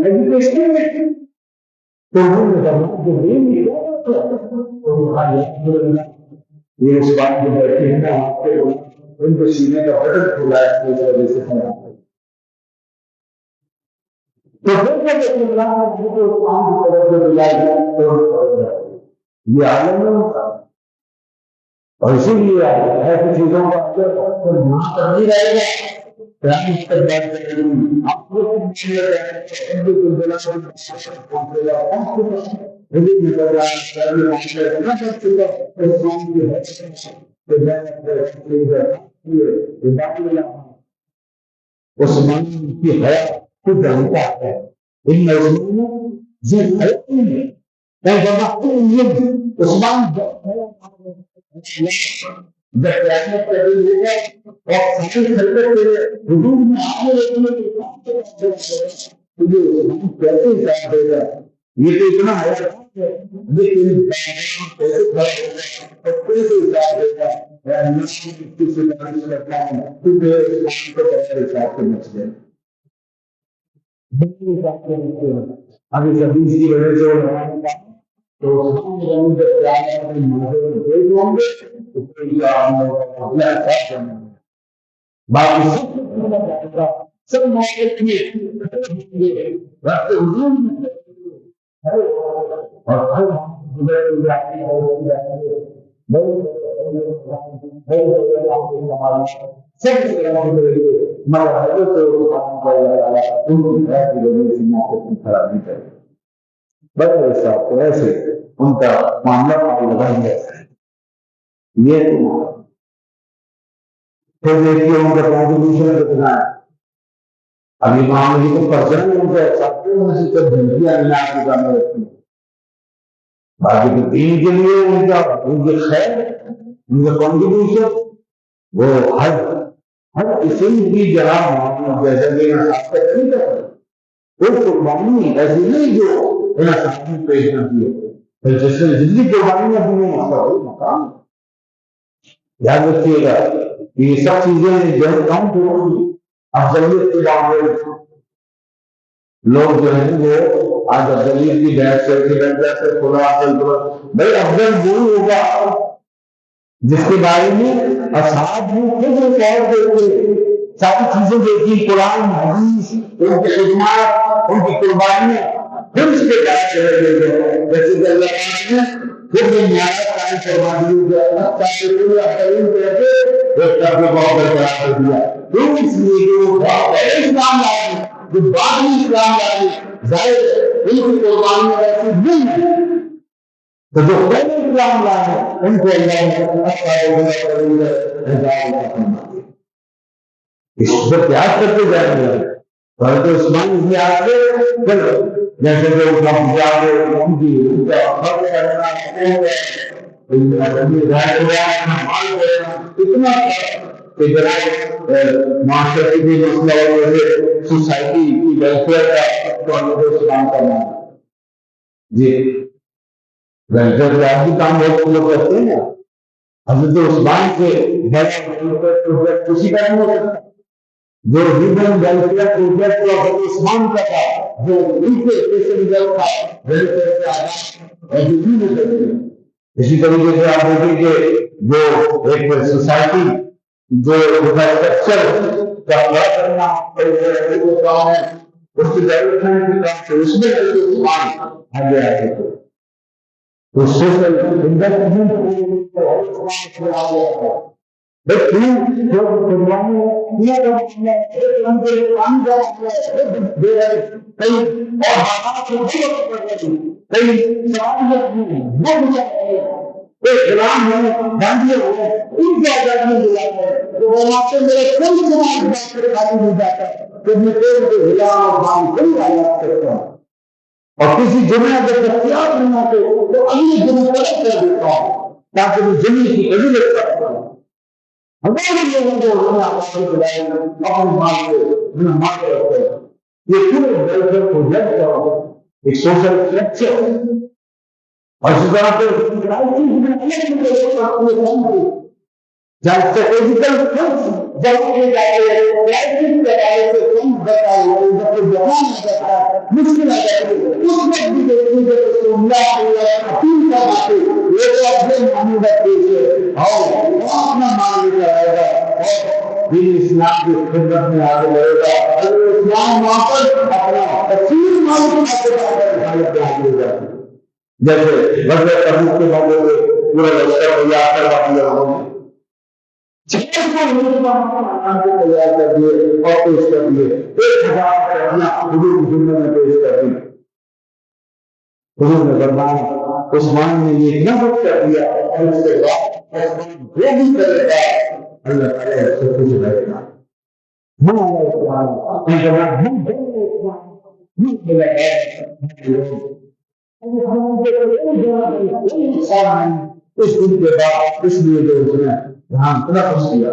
ایجوکیشن میں تو یہ اس بات میں بیٹھے ہیں آپ کے ان کو سینے کا بٹن کھلا ہے اس وجہ سے یہ عالم میں ہوتا اور اسی لیے ایسی چیزوں کا نہیں رہے گا عثمان کی حیات خود جانتا ہے عثمان جب قیامت کا دن ہوگا اور ساری خلقت کے حضور میں آنے والے تجھے کیسے حساب دے گا یہ تو اتنا حیران ہے لیکن کیسے کھڑا ہوگا اور کیسے حساب دے گا ابھی حدیث کی وجہ سے تو باقی سب ایسے ان کا معاملہ لگا دیا یہ پھر دیکھیے ان کا کانٹریبیوشن کتنا ہے اب امام علی کو پرسنل ان کے ساتھ میں سے جب جھنکیاں ملا کے سامنے رکھتی ہیں، باقی تو دین کے لیے ان کے خیر، ان کا کنٹریبیوشن وہ ہر قسم کی جناب محمد جیسا کہ آپ کا نہیں کرتا کوئی قربانی ایسی نہیں جو سامنے پیش نہ کی ہے، جس نے جتنی قربانیاں دی ہیں اس کا کوئی مقام یاد رکھیے گا کہ یہ سب چیزیں جو کم ہوگی افضلیت کے معاملے لوگ جو ہیں وہ آج افضلیت کی بحث کر کے بیٹھ جاتے ہیں، خدا بھائی افضل وہی ہوگا جس کے بارے میں اصحاب نے خود ریکارڈ دیتے ساری چیزیں دیکھی، قرآن حدیث، ان کی خدمات، ان کی قربانیاں، پھر اس کے بعد چلے گئے جیسے کہ اللہ تعالیٰ نے پھر یہ نعمت قائم کروا دی کہ اللہ تعالیٰ پورا کریم کہتے ایک طرف بہت برقرار کر دیا، کیوں اس لیے کہ وہ پہلے اسلام لائے جو بعد میں اسلام لائے ظاہر ان کی قربانیاں ایسی نہیں ہیں، تو جو پہلے اسلام لائے ان کو اللہ نے اس پر پیاس کرتے جائیں گے حضرت عثمان اس میں آگے چلو جیسے کہ اس کا مجاہدے ان کی ان کا فرق کرنا اتنا کہ جناب معاشرتی بھی مسئلہ اور جیسے سوسائٹی کی ویلفیئر کا تو حضرت عثمان کرنا جی ویلفیئر کا بھی کام بہت لوگ کرتے ہیں نا حضرت عثمان سے بڑا کسی کا نہیں ہو سکتا جو ہیومن ویلفیئر پروجیکٹ جو حضرت عثمان کا تھا جو ان کے اسپیشل تھا ویلفیئر کا اسی طریقے سے آپ دیکھیں کہ جو ایک سوسائٹی جو انفراسٹرکچر کا کیا کرنا کام ہے اس کی ڈیولپمنٹ کے کام سے اس میں حضرت عثمان آگے آئے تھے تو سوشل انویسٹمنٹ کو آگے آئے اور کسی جمعہ اگر دستیاب نہیں ہوتے تو اگلی جمعہ کر دیتا ہوں تاکہ وہ جمعے کی فضیلت کرتا ہوں ہمارے لوگوں کو انہوں نے اپنے بلائے اپنے مال کو انہیں مال کرتے ہیں یہ پورے ویلفیئر پروجیکٹ کا ایک سوشل اسٹرکچر اور اسی طرح پہ جہاں اسٹریٹجیکل فنڈس جمع کیے جاتے ہیں پلاسٹک لگائے سے فنڈ بتائے جب کوئی جوان آ جاتا ہے مشکل آ جاتی ہے اس وقت بھی دیکھیں گے کہ اللہ کو اپیل کرواتے یہ تو اپنے معمولہ پیش ہے اور وہ اپنا مان لے کر آئے گا اور دین اسلام کی خدمت میں آگے بڑھے گا اگر اسلام وہاں پر اپنا تفصیل معلوم آگے جاتے ہیں جیسے غزوہ تبوک کے موقع پہ پورا لشکر تیار کروا دیا انہوں نے تیار کر دیے اور پیش کر دیے 1000 حضور کی خدمت میں پیش کر دی حضور نے فرمایا عثمان نے یہ نفرت کر دیا اور اس کے بعد جو بھی کرے گا اللہ تعالیٰ اس سے خوش رہے گا اس دن کے بعد اس لیے جو اس نے یہاں اتنا خوش کیا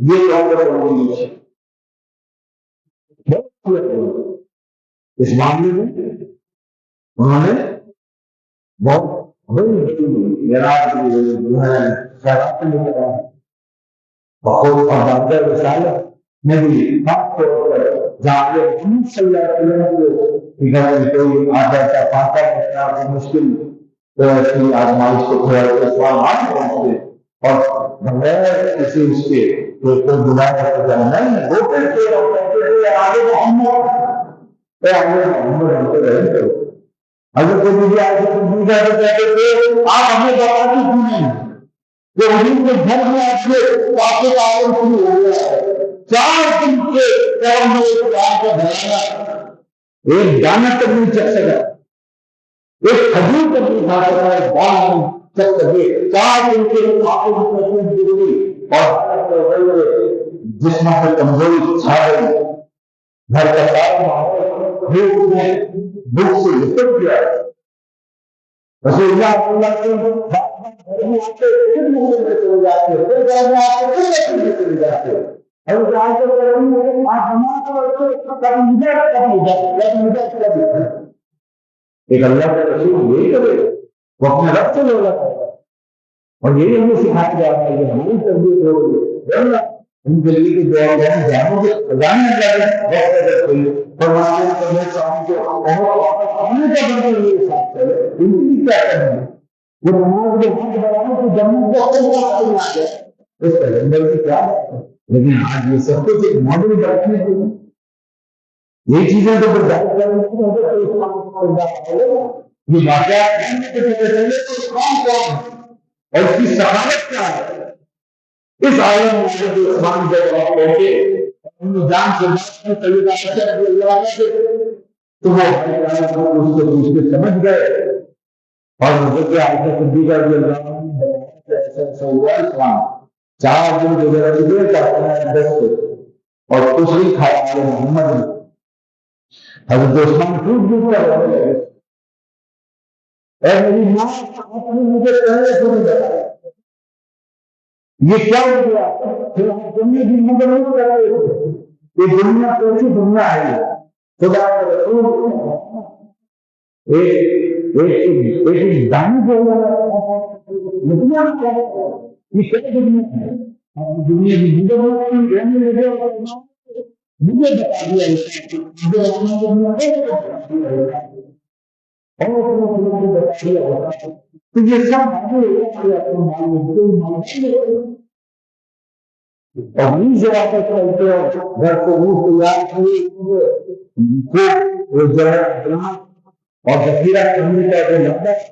یہ اس معاملے میں انہوں نے بہت جو ہے بہت اور رسالت میں بھی خاص طور پر جہاں صلی اللہ علیہ وسلم کے گھر میں کوئی آ جاتا پاتا ہے مشکل کی آزمائش کو تھوڑا اسلام آج پہنچتے اور بغیر کسی اس کے کوئی بلایا نہیں وہ کہتے آگے محمد اگر کوئی مجھے آج کہتے تھے آپ ہمیں بتاتے کیوں نہیں کہ حضور کے گھر میں آپ کے پاپے کا عالم شروع ہو گیا ہے 4 دن کے قرآن میں ایک قرآن کا بھرانا ایک دانہ تک نہیں چل سکا ایک کھجور تک نہیں کھا سکا ایک دانہ نہیں چل سکے 4 دن کے پاپے کی تصویر ضروری اور جسم پر کمزوری چھا گئی گھر کا سارا ماحول بھوک سے لپٹ گیا. رسول اللہ صلی اللہ علیہ وسلم گھر میں آتے پھر مسجد میں چلے جاتے, پھر گھر میں آتے پھر مسجد میں چلے جاتے. اور آج ایک اللہ کا رسول یہی کرے, وہ اپنے رب سے لوگ اور یہی ہمیں سکھایا جا رہا ہے. یہ ہماری تربیت ہو رہی ہے ان کے لیے کہ دعا جانے جانوں کے خزانے کیا کرنا ہے وہ نماز کے حق بڑھانے کی جمع کو اس کیلنڈر کی کیا ہے. لیکن آج یہ سب کچھ ایک ماڈل بیٹھنے کے یہی چیزیں تو برداشت کرنے یہ واقعات اور اس کی سخاوت کیا ہے. اس عالم میں جو عثمان جب آپ کہتے ہیں جان سے سیدنا عائشہ رضی اللہ عنہا سے تو وہ اس کو دوسرے سمجھ گئے اور حضرت عائشہ صدیقہ رضی اللہ عنہا ایسا ایسا ہوا اسلام 4 دن گزرے چاہتے ہیں 10 سے اور کچھ نہیں کھایا محمد نے. حضرت عثمان ٹوٹ ڈوب کر رہنے لگے. اے میری ماں آپ نے مجھے پہلے کیوں نہیں بتایا یہ کیا ہو گیا. پھر آپ دنیا کی مدد نہیں کر رہے تھے یہ دنیا کیسی دنیا ہے خدا کا رسول ایک دانی جو دنیا یہ کیا دنیا ہے. دنیا کی مدد رہنے لگے مجھے بتا دیا تو یہ سب گھر کو منہ تیار اور ذخیرہ کرنے کا جو لگتا ہے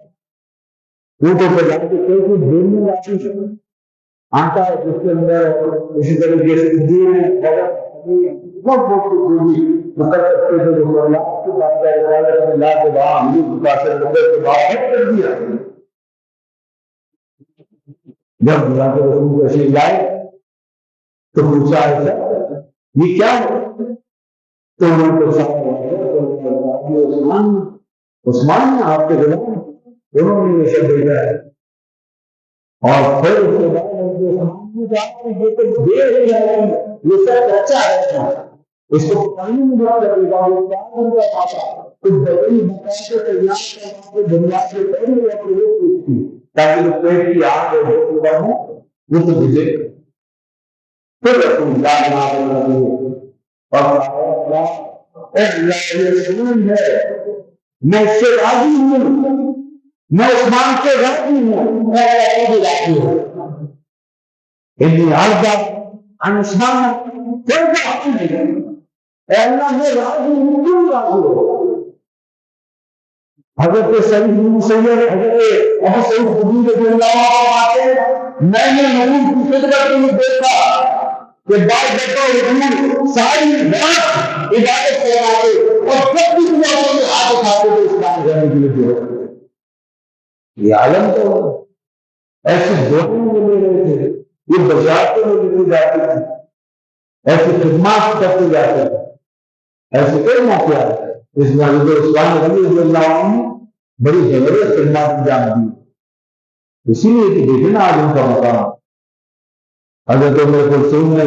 اونٹوں پہ جا کے کوئی کچھ دینے والی آتا ہے جس کے اندر اسی طریقے سے بہت بہت خوبی مکر سکتے تھے جو اللہ کی بات کا رسالت اللہ کے بعد ہم کو کافر نمبر کے بعد کر دیا. جب اللہ کے رسول کو ایسے لائے تو پوچھا ایسا یہ کیا ہے تو انہوں نے عثمان نے آپ کے غلام انہوں نے یہ سب بھیجا ہے. اور پھر اس کے بعد یہ تو دیر ہو جائے گی یہ سب اچھا ہے اس کو پانی میں جا لگے گا وہ کیا بن گیا پاپا کچھ بدلی بتا کے تیار کرنا کے دنیا سے پہلے اپنے لوگ پوچھتی تاکہ جو پیٹ کی آگ ہے وہ پورا ہو وہ تو بجے پھر رسول اللہ ہے میں اس سے راضی ہوں میں عثمان سے راضی ہوں میں بھی راضی ہوں اتنی عرض عن عثمان کوئی راضی نہیں اے اللہ میں راضی ہوں کیوں راضی ہو. حضرت سعید بن مسیب حضرت ابو سعید خدری رضی اللہ عنہ آتے میں نے نور کی خدمت میں دیکھا کہ بعض دفعہ حضور ساری رات عبادت کراتے اور جب بھی دعاؤں میں ہاتھ اٹھاتے تو اسلام رہنے کے لیے جو یہ عالم تو ایسے دھوکے میں لے رہے تھے یہ بجاتے میں لے جاتے تھے ایسے خدمات کرتے جاتے تھے ایسے کئی موقع ہے اس میں حضرت عثمان رضی اللہ عنہ بڑی زبردست خدمات انجام دی. اسی لیے کہ دیکھنا آج ان کا مقام حضرت عمر کلثوم نے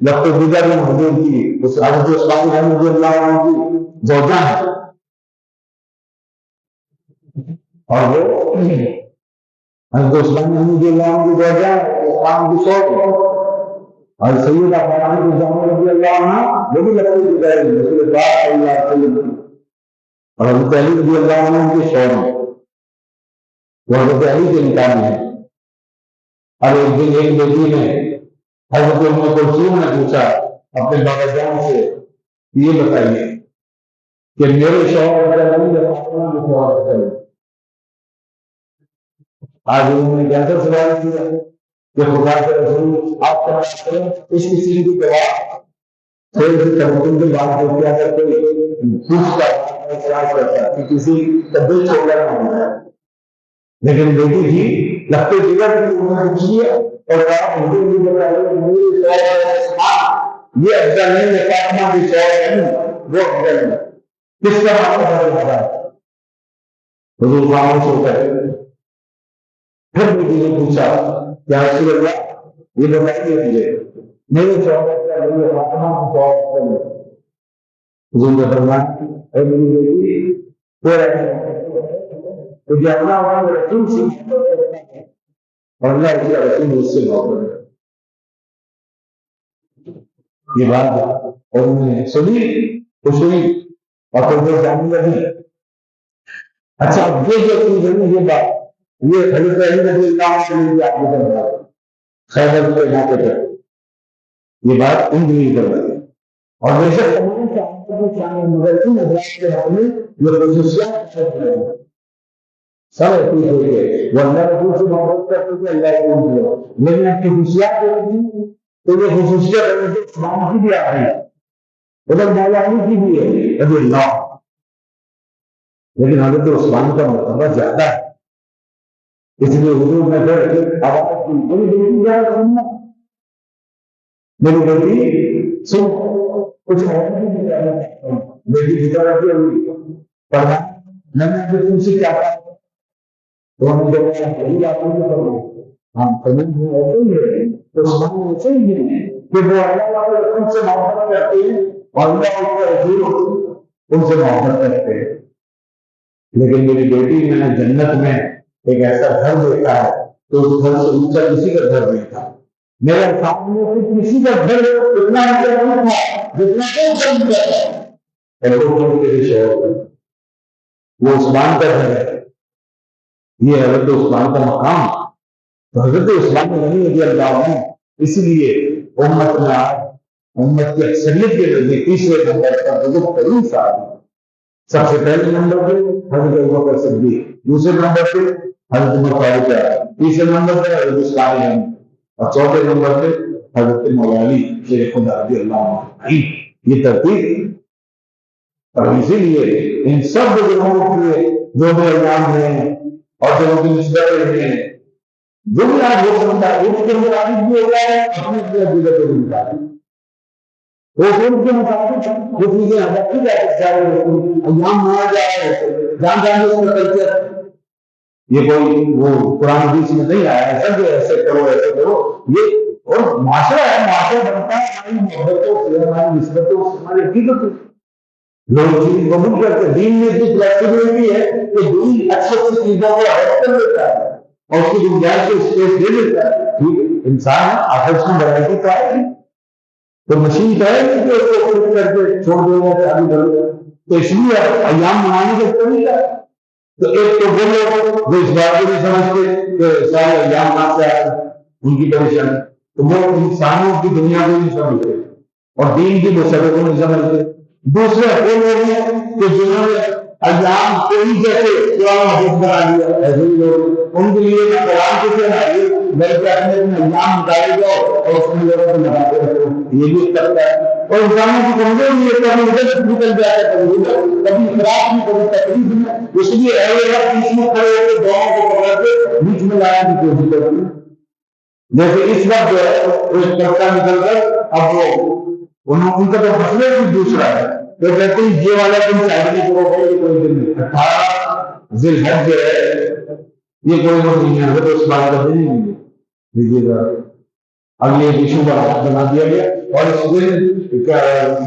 لقب دیگر میں حضور کی اس حضرت عثمان رضی اللہ عنہ کی زوجہ ہے اور وہ حضرت عثمان رضی اللہ عنہ کی زوجہ اسلام کی شوق اور سیدہ فاطمہ رضی اللہ عنہ وہ بھی لقب دیگر رسول پاک صلی اللہ علیہ وسلم اور حضرت علی رضی اللہ عنہ کے شوہر وہ حضرت علی کے نکاح میں ہے. اور ایک دن ایک بیٹی نے حضرت ام کلثوم نے پوچھا اپنے بابا جان سے یہ بتائیے کہ میرے شوہر آج انہوں نے کیسا سوال کیا کہ خدا کے رسول آپ کا اس کسی کی جواب تھوڑی سی تمکن کی بات ہوتی ہے اگر کوئی پوچھتا کرتا کہ کسی طبیعت چھوڑا نہ ہوتا ہے لیکن بیٹی جی لگتے جگر کی انہوں نے پوچھی اور کہا مجھے یہ بتائیے میرے شوہر یہ افضل نہیں ہے فاطمہ کے شوہر نہیں وہ کس کا بدل رہا ہے؟ حضور خاموش ہو گئے. پھر بیٹی نے پوچھا کیا رسول اللہ یہ بتائیے مجھے میرے شوہر کا میرے فاطمہ کی شوہر کا حضور نے فرمایا اے میری بیٹی تو جو اپنا رسول سے اور اللہ کے رسول اس سے محبت ہے. یہ بات اور انہوں نے سنی خوش ہوئی اور پھر وہ جاننے لگی. اچھا یہ جو چیز ہے یہ بات یہ حضرت علی رضی اللہ عنہ کے لیے آپ کو بتا خیبر کے موقع پر یہ بات ان کے لیے کر رہی ہے. اور بے شک تمام صحابہ کے شان مگر ان حضرات کے حق میں یہ خصوصیات سب ایسی ہوئی ہے. وہ اللہ رسول سے محبت کرتے تھے اللہ کے رسول لیکن آپ کی خصوصیات ہوئی تو یہ خصوصیت اسلام کی بھی آ رہی ہے ادھر مولانا کی بھی ہے رضی اللہ. لیکن حضرت عثمان کا مرتبہ زیادہ ہے اس لیے حضور نے پھر آواز کی میری بیٹی کیا سننا میری بیٹی سن کچھ اور بیٹی کی طرح کی ہوئی پڑھا میں نے پھر تم سے کیا کہا تو ہم جب صحیح باتوں میں کروں ہم سمجھ میں ایسے ہی ہے تو ہم ایسے ہی ہے کہ وہ اللہ کے رسول سے محبت کرتے ہیں اور اللہ کے رسول ان سے محبت کرتے ہیں. لیکن میری بیٹی میں نے جنت میں ایک ایسا گھر دیکھا ہے تو اس گھر سے اونچا کسی کا گھر نہیں تھا. میرے سامنے سے کسی کا گھر اتنا اونچا نہیں تھا جتنا کوئی کم کرتا ہے. وہ عثمان کا گھر ہے یہ حضرت عثمان کا مقام. تو حضرت عثمان غنی رضی اللہ عنہ اس لیے امت میں آج امت کی اکثریت کے نزدیک تیسرے نمبر پر بزرگ ترین صاحب سب سے پہلے نمبر پہ حضرت ابوبکر صدیق دوسرے نمبر پہ حضرت عمر فاروق تیسرے نمبر پہ حضرت عثمان غنی اور چوتھے نمبر پہ حضرت مولا علی شیخ خدا رضی اللہ عنہ. یہ ترتیب اور اسی لیے ان سب بزرگوں کے جو بھی ایام ہیں اور جو ان کی نسبتیں ہیں جو بھی آپ ہو سکتا ہے اس کے مطابق بھی ہو جائے اپنے اپنے عقیدتوں کے مطابق وہ ان کے مطابق جو چیزیں ہماری جا رہے ایام منایا جا رہے ہیں جان جان اس کا کلچر یہ کوئی وہ قرآن حدیث میں نہیں آیا ہے سب ایسے کرو یہ اور معاشرہ ہے معاشرہ بنتا ہے ہماری محبتوں سے ہماری نسبتوں سے ہماری عقیدتوں سے لوگ چیز قبول کرتے دین میں اتنی فلیکسیبلٹی ہے کہ دین اچھی اچھی چیزوں کو ہیلپ کر دیتا ہے اور اس کی گنجائش کو اسپیس دے دیتا ہے. ٹھیک انسان ہے آخر اس کی ورائٹی تو آئے گی تو مشین تو ہے کہ اس کو فٹ کر کے چھوڑ دے گا چالو کر دے تو اس لیے ایام منانے کا طریقہ ہے. تو ایک تو وہ لوگ جو اس بات کو نہیں سمجھتے کہ سارے ایام کہاں سے آئے ان کی پریشانی تو وہ انسانوں کی دنیا کو نہیں سمجھتے اور دین کی مسئلے کو نہیں سمجھتے. دوسرے وہ لوگ ہیں کہ جنہوں نے ایام کوئی جیسے قرآن حدیث بنا لیا ایسے لوگ ان کے لیے نہ قرآن کو چلائیے بلکہ اپنے ایام نکالے جاؤ اور اس میں لوگوں کو لگاتے رہو یہ بھی کرتا ہے. اور انسانوں کی کمزوری یہ کبھی ادھر نکل جاتا ہے کبھی خراب کی کبھی تکلیف میں اس لیے اہل وقت بیچ میں کھڑے ہو کے دونوں کو پکڑ کے بیچ میں لانے کی کوشش کرتی ہے. جیسے اس وقت جو ہے ایک کرتا نکل کر اب وہ ان کا تو مسئلہ بھی دوسرا ہے تو کہتے ہیں یہ والا دن شاید نہیں کرو یہ کوئی دن نہیں 18 ذی الحج جو ہے یہ کوئی وقت نہیں ہے حضرت عثمان کا دن نہیں لیجیے گا. اب یہ ایشو کا حق بنا دیا گیا اور اس دن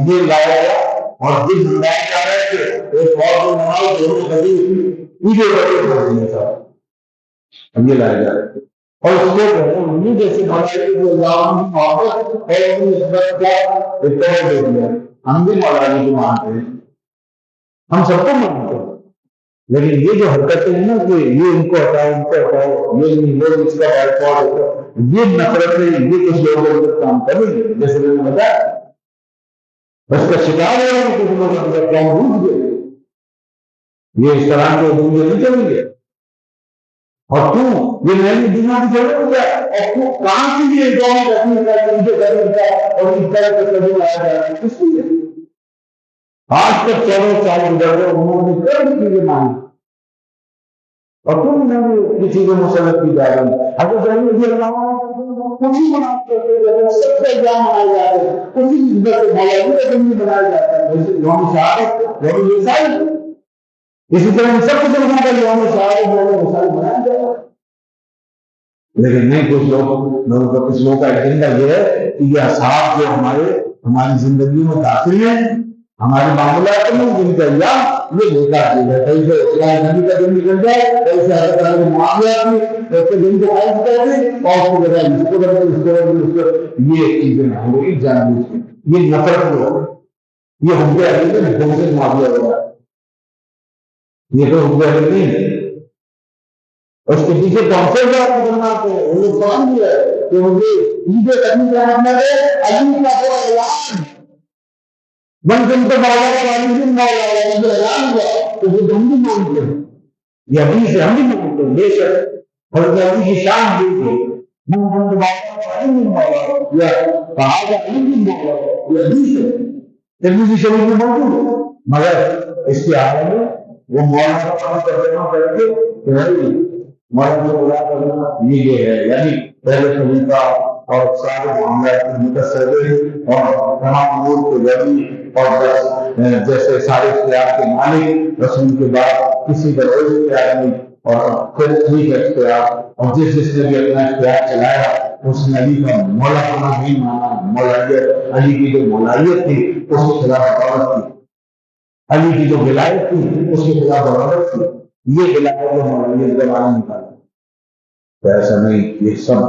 یہ لایا گیا اور دن لایا جا رہا ہے کہ ایک اور نماز ضرور کبھی پوجے تھا اب یہ لایا جا رہا ہے اور اس کو جیسے ہم بھی مولانا کو مانتے ہیں ہم سب کو مانتے ہیں لیکن یہ جو حرکتیں ہیں نا کہ یہ ان کو ہٹاؤ ان کو ہٹاؤ یہ لوگ اس کا یہ نفرتیں یہ کچھ لوگ کام کر رہے ہیں جیسے میں نے بتایا اس کا شکار ہے کہ کچھ لوگ اندر کام ڈوب گئے یہ اس طرح کے ڈوبے نہیں چلیں گے اور تو یہ نئی دنیا کی ضرورت ہے اور تو کہاں سے یہ دونوں رکھنے کا تمہیں کرنے کا اور اس طرح سے کبھی آیا جا رہا ہے کس لیے آج تک 14 سال گزر گئے انہوں نے کئی چیزیں مانی اور تم نے بھی کسی کو مسلط کی جا رہی ہے. حضرت علی رضی اللہ عنہ کچھ ہی مناظر کرتے ہیں، سب کا ایگزام منائے جاتے ہیں، کچھ ہی عزت مولوی کا دن بھی منایا جاتا ہے. جیسے یوم شہادت، یوم وصال، اسی طرح ان سب کو کا یوم شہادت، یوم وصال منایا جائے گا. لیکن نہیں، کچھ لوگوں کا ایجنڈا یہ ہے کہ یہ اصحاب جو ہماری زندگی میں داخل ہیں، ہمارے معاملات میں جن کا ایام، یہ بیکار چیز ہے. کہیں سے اسلام نبی کا دن نکل جائے، کہیں سے حضرت علی کے معاملات میں ایسے دن کو قائم کر دیں اور اس کو بجائے اس کو بدلے، اس کو بدلے، اس کو، یہ چیزیں ہو گئی جان بوجھ کے. یہ نفرت ہو، یہ حب علی کے حب سے معاملہ ہو رہا ہے. یہ تو حب علی نہیں ہے. اس کے پیچھے کون سے بات کرنا ہے؟ انہوں نے سوال دیا ہے کہ مجھے عید علی کا مطلب ہے علی کا وہ اعلان من کن تو مولا کا علی دن مولا جو اعلان ہوا تو وہ ہم بھی مانتے ہیں. یہ حدیث سے ہم بھی مانتے ہیں. بے شک حضرت علی کی شان دیکھیے، من کن تو مولا کا علی دن مولا یا کہا کہ علی دن مولا، یہ حدیث ہے ترمذی شریف میں موجود ہے. مگر اس کے آگے میں وہ مولا کا کام ترجمہ کر کے کہ بھائی مولانا کو ادا کرنا یہ ہے، یعنی پہلے خلیفہ اور سارے معاملات کے متصدر اور تمام امور کے ولی اور جیسے سارے اختیار کے مالک، رسول کے بعد کسی کا کوئی اختیار نہیں، اور پھر ٹھیک ہے اختیار، اور جس نے بھی اپنا اختیار چلایا اس نے علی کا مولا ہونا نہیں مانا. مولایت، علی کی جو مولایت تھی اس کے خلاف بغاوت تھی، علی کی جو ولایت تھی اس کے خلاف بغاوت تھی. یہ ولایت اور مولایت زمانہ نکالا تو ایسا نہیں. یہ سب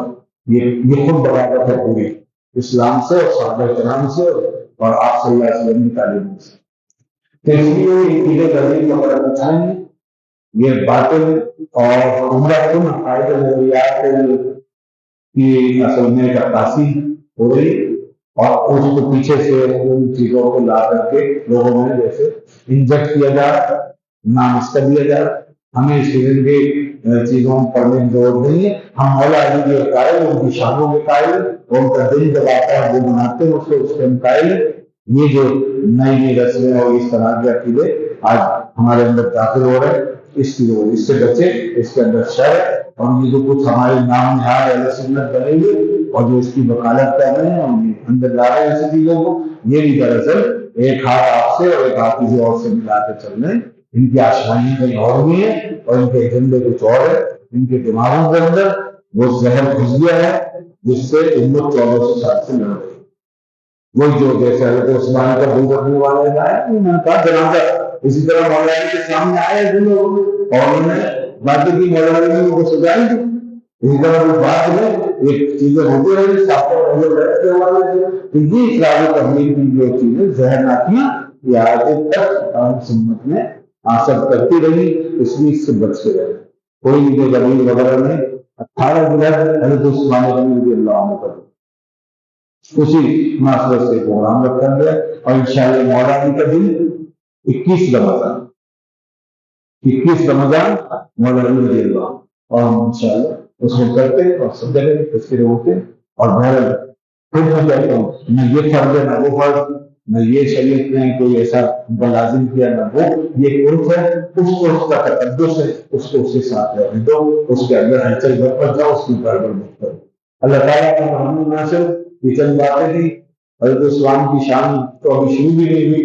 یہ خود بغاوت ہے پوری اسلام سے اور صحابہ کرام سے اور آپ صلی اللہ علیہ وسلم کی تعلیم سے. تو اس لیے یہ چیزیں کرنے کی اگر اٹھائیں، یہ باطل اور عمرہ کن عقائد نظریات کی اصل میں عکاسی ہو رہی، اور اس کو پیچھے سے ان چیزوں کو لا کر کے لوگوں میں جیسے انجیکٹ کیا جا رہا، نامش کر دیا جا رہا. ہمیں اس قسم کی چیزوں پڑھنے کی ضرورت نہیں ہے. ہم مولا علی کے قائل، ان کی شانوں کے قائل، ان کا دل جب آتا ہے وہ مناتے ہیں اس کے قائل. یہ جو نئی رسمیں اور اس طرح کے عقیدے آج ہمارے اندر داخل ہو رہے ہیں، اس سے بچے. اس کے اندر شر اور یہ جو کچھ ہمارے نام نہاد اہل سنت بنے ہوئے اور جو اس کی وکالت کر رہے ہیں اور اندر لا رہے ہیں ایسی چیزوں کو، یہ بھی دراصل ایک ہاتھ آپ سے اور ایک ہاتھ کسی اور سے ملا کے چل رہے ہیں. ان کی آشمانی کہیں اور بھی ہے اور ان کے ایجنڈے کچھ اور ہے. ان کے دماغوں کے اندر وہ زہر گھس گیا ہے جس سے امت 1400 سال سے لڑ رہی. وہی جو جیسے حضرت عثمان کا دل رکھنے والے کا ہے، انہوں نے کہا جنازہ اسی طرح مولانا کے سامنے آئے ہیں لوگوں اور انہوں نے باتیں کی، مولانا نے ان کو سجائی دی. اسی طرح وہ بات میں ایک چیزیں ہوتی رہی صاحب بیٹھتے والے تو یہ اقرار تحلیل کی جو چیزیں زہر ناکیاں یہ آج تک عام سنت میں آسر کرتی رہی، اس لیے اس سے بچ کے رہے. کوئی جو دلیل وغیرہ نہیں. 18 جولائی حضرت عثمان غنی رضی اللہ عنہ کا اسی مناسبت سے پروگرام رکھا گیا اور انشاءاللہ مولانا کا دن 21 رمضان مولانا رضی اللہ عنہ، اور ہم انشاءاللہ اس کو کرتے اور سب جگہ تذکرے ہوتے. اور بہرحال پھر میں کہتا ہوں نہ یہ فرض ہے نہ وہ فرض، نہ یہ شریعت نے کوئی ایسا لازم کیا نہ وہ، یہ عرف ہے. اس کو اس کا تقدس ہے، اس کو اس کے ساتھ رہنے دو، اس کے اندر ہلچل بڑھ جاؤ، اس کی گڑبڑ مت کرو. اللہ تعالیٰ کا محمد ناصر یہ چند باتیں تھی. حضرت اسلام کی شان تو ابھی شروع بھی نہیں ہوئی،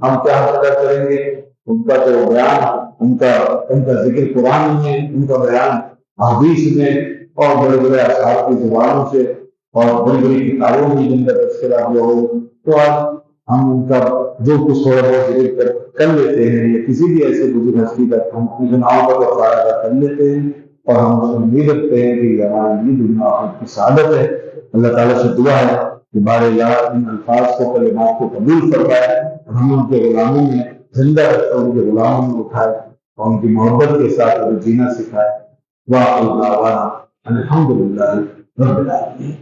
ہم کیا پتہ کریں گے. ان کا جو بیان، ان کا ذکر قرآن میں، ان کا بیان حدیث میں اور بڑے بڑے اصحاب کی زبانوں سے اور بڑی بڑی کتابوں میں جن کا تذکرہ ہوا ہو، تو آج ہم ان کا جو کچھ تھوڑا بہت ذکر کر لیتے ہیں یا کسی بھی ایسے بزرگ ہستی کا ہم اپنے گناہوں کا کفارہ کر لیتے ہیں اور ہم امید رکھتے ہیں کہ ہماری یہ دنیا آخرت کی سعادت ہے. اللہ تعالیٰ سے دعا ہے کہ بار یار ان الفاظ کو کلمات کو قبول فرمائے اور ہم ان کے غلاموں میں زندہ رکھتے ان کے غلاموں میں اٹھائے اور ان کی محبت کے ساتھ جینا سکھائے. واہ الحمد للہ رب العالمین.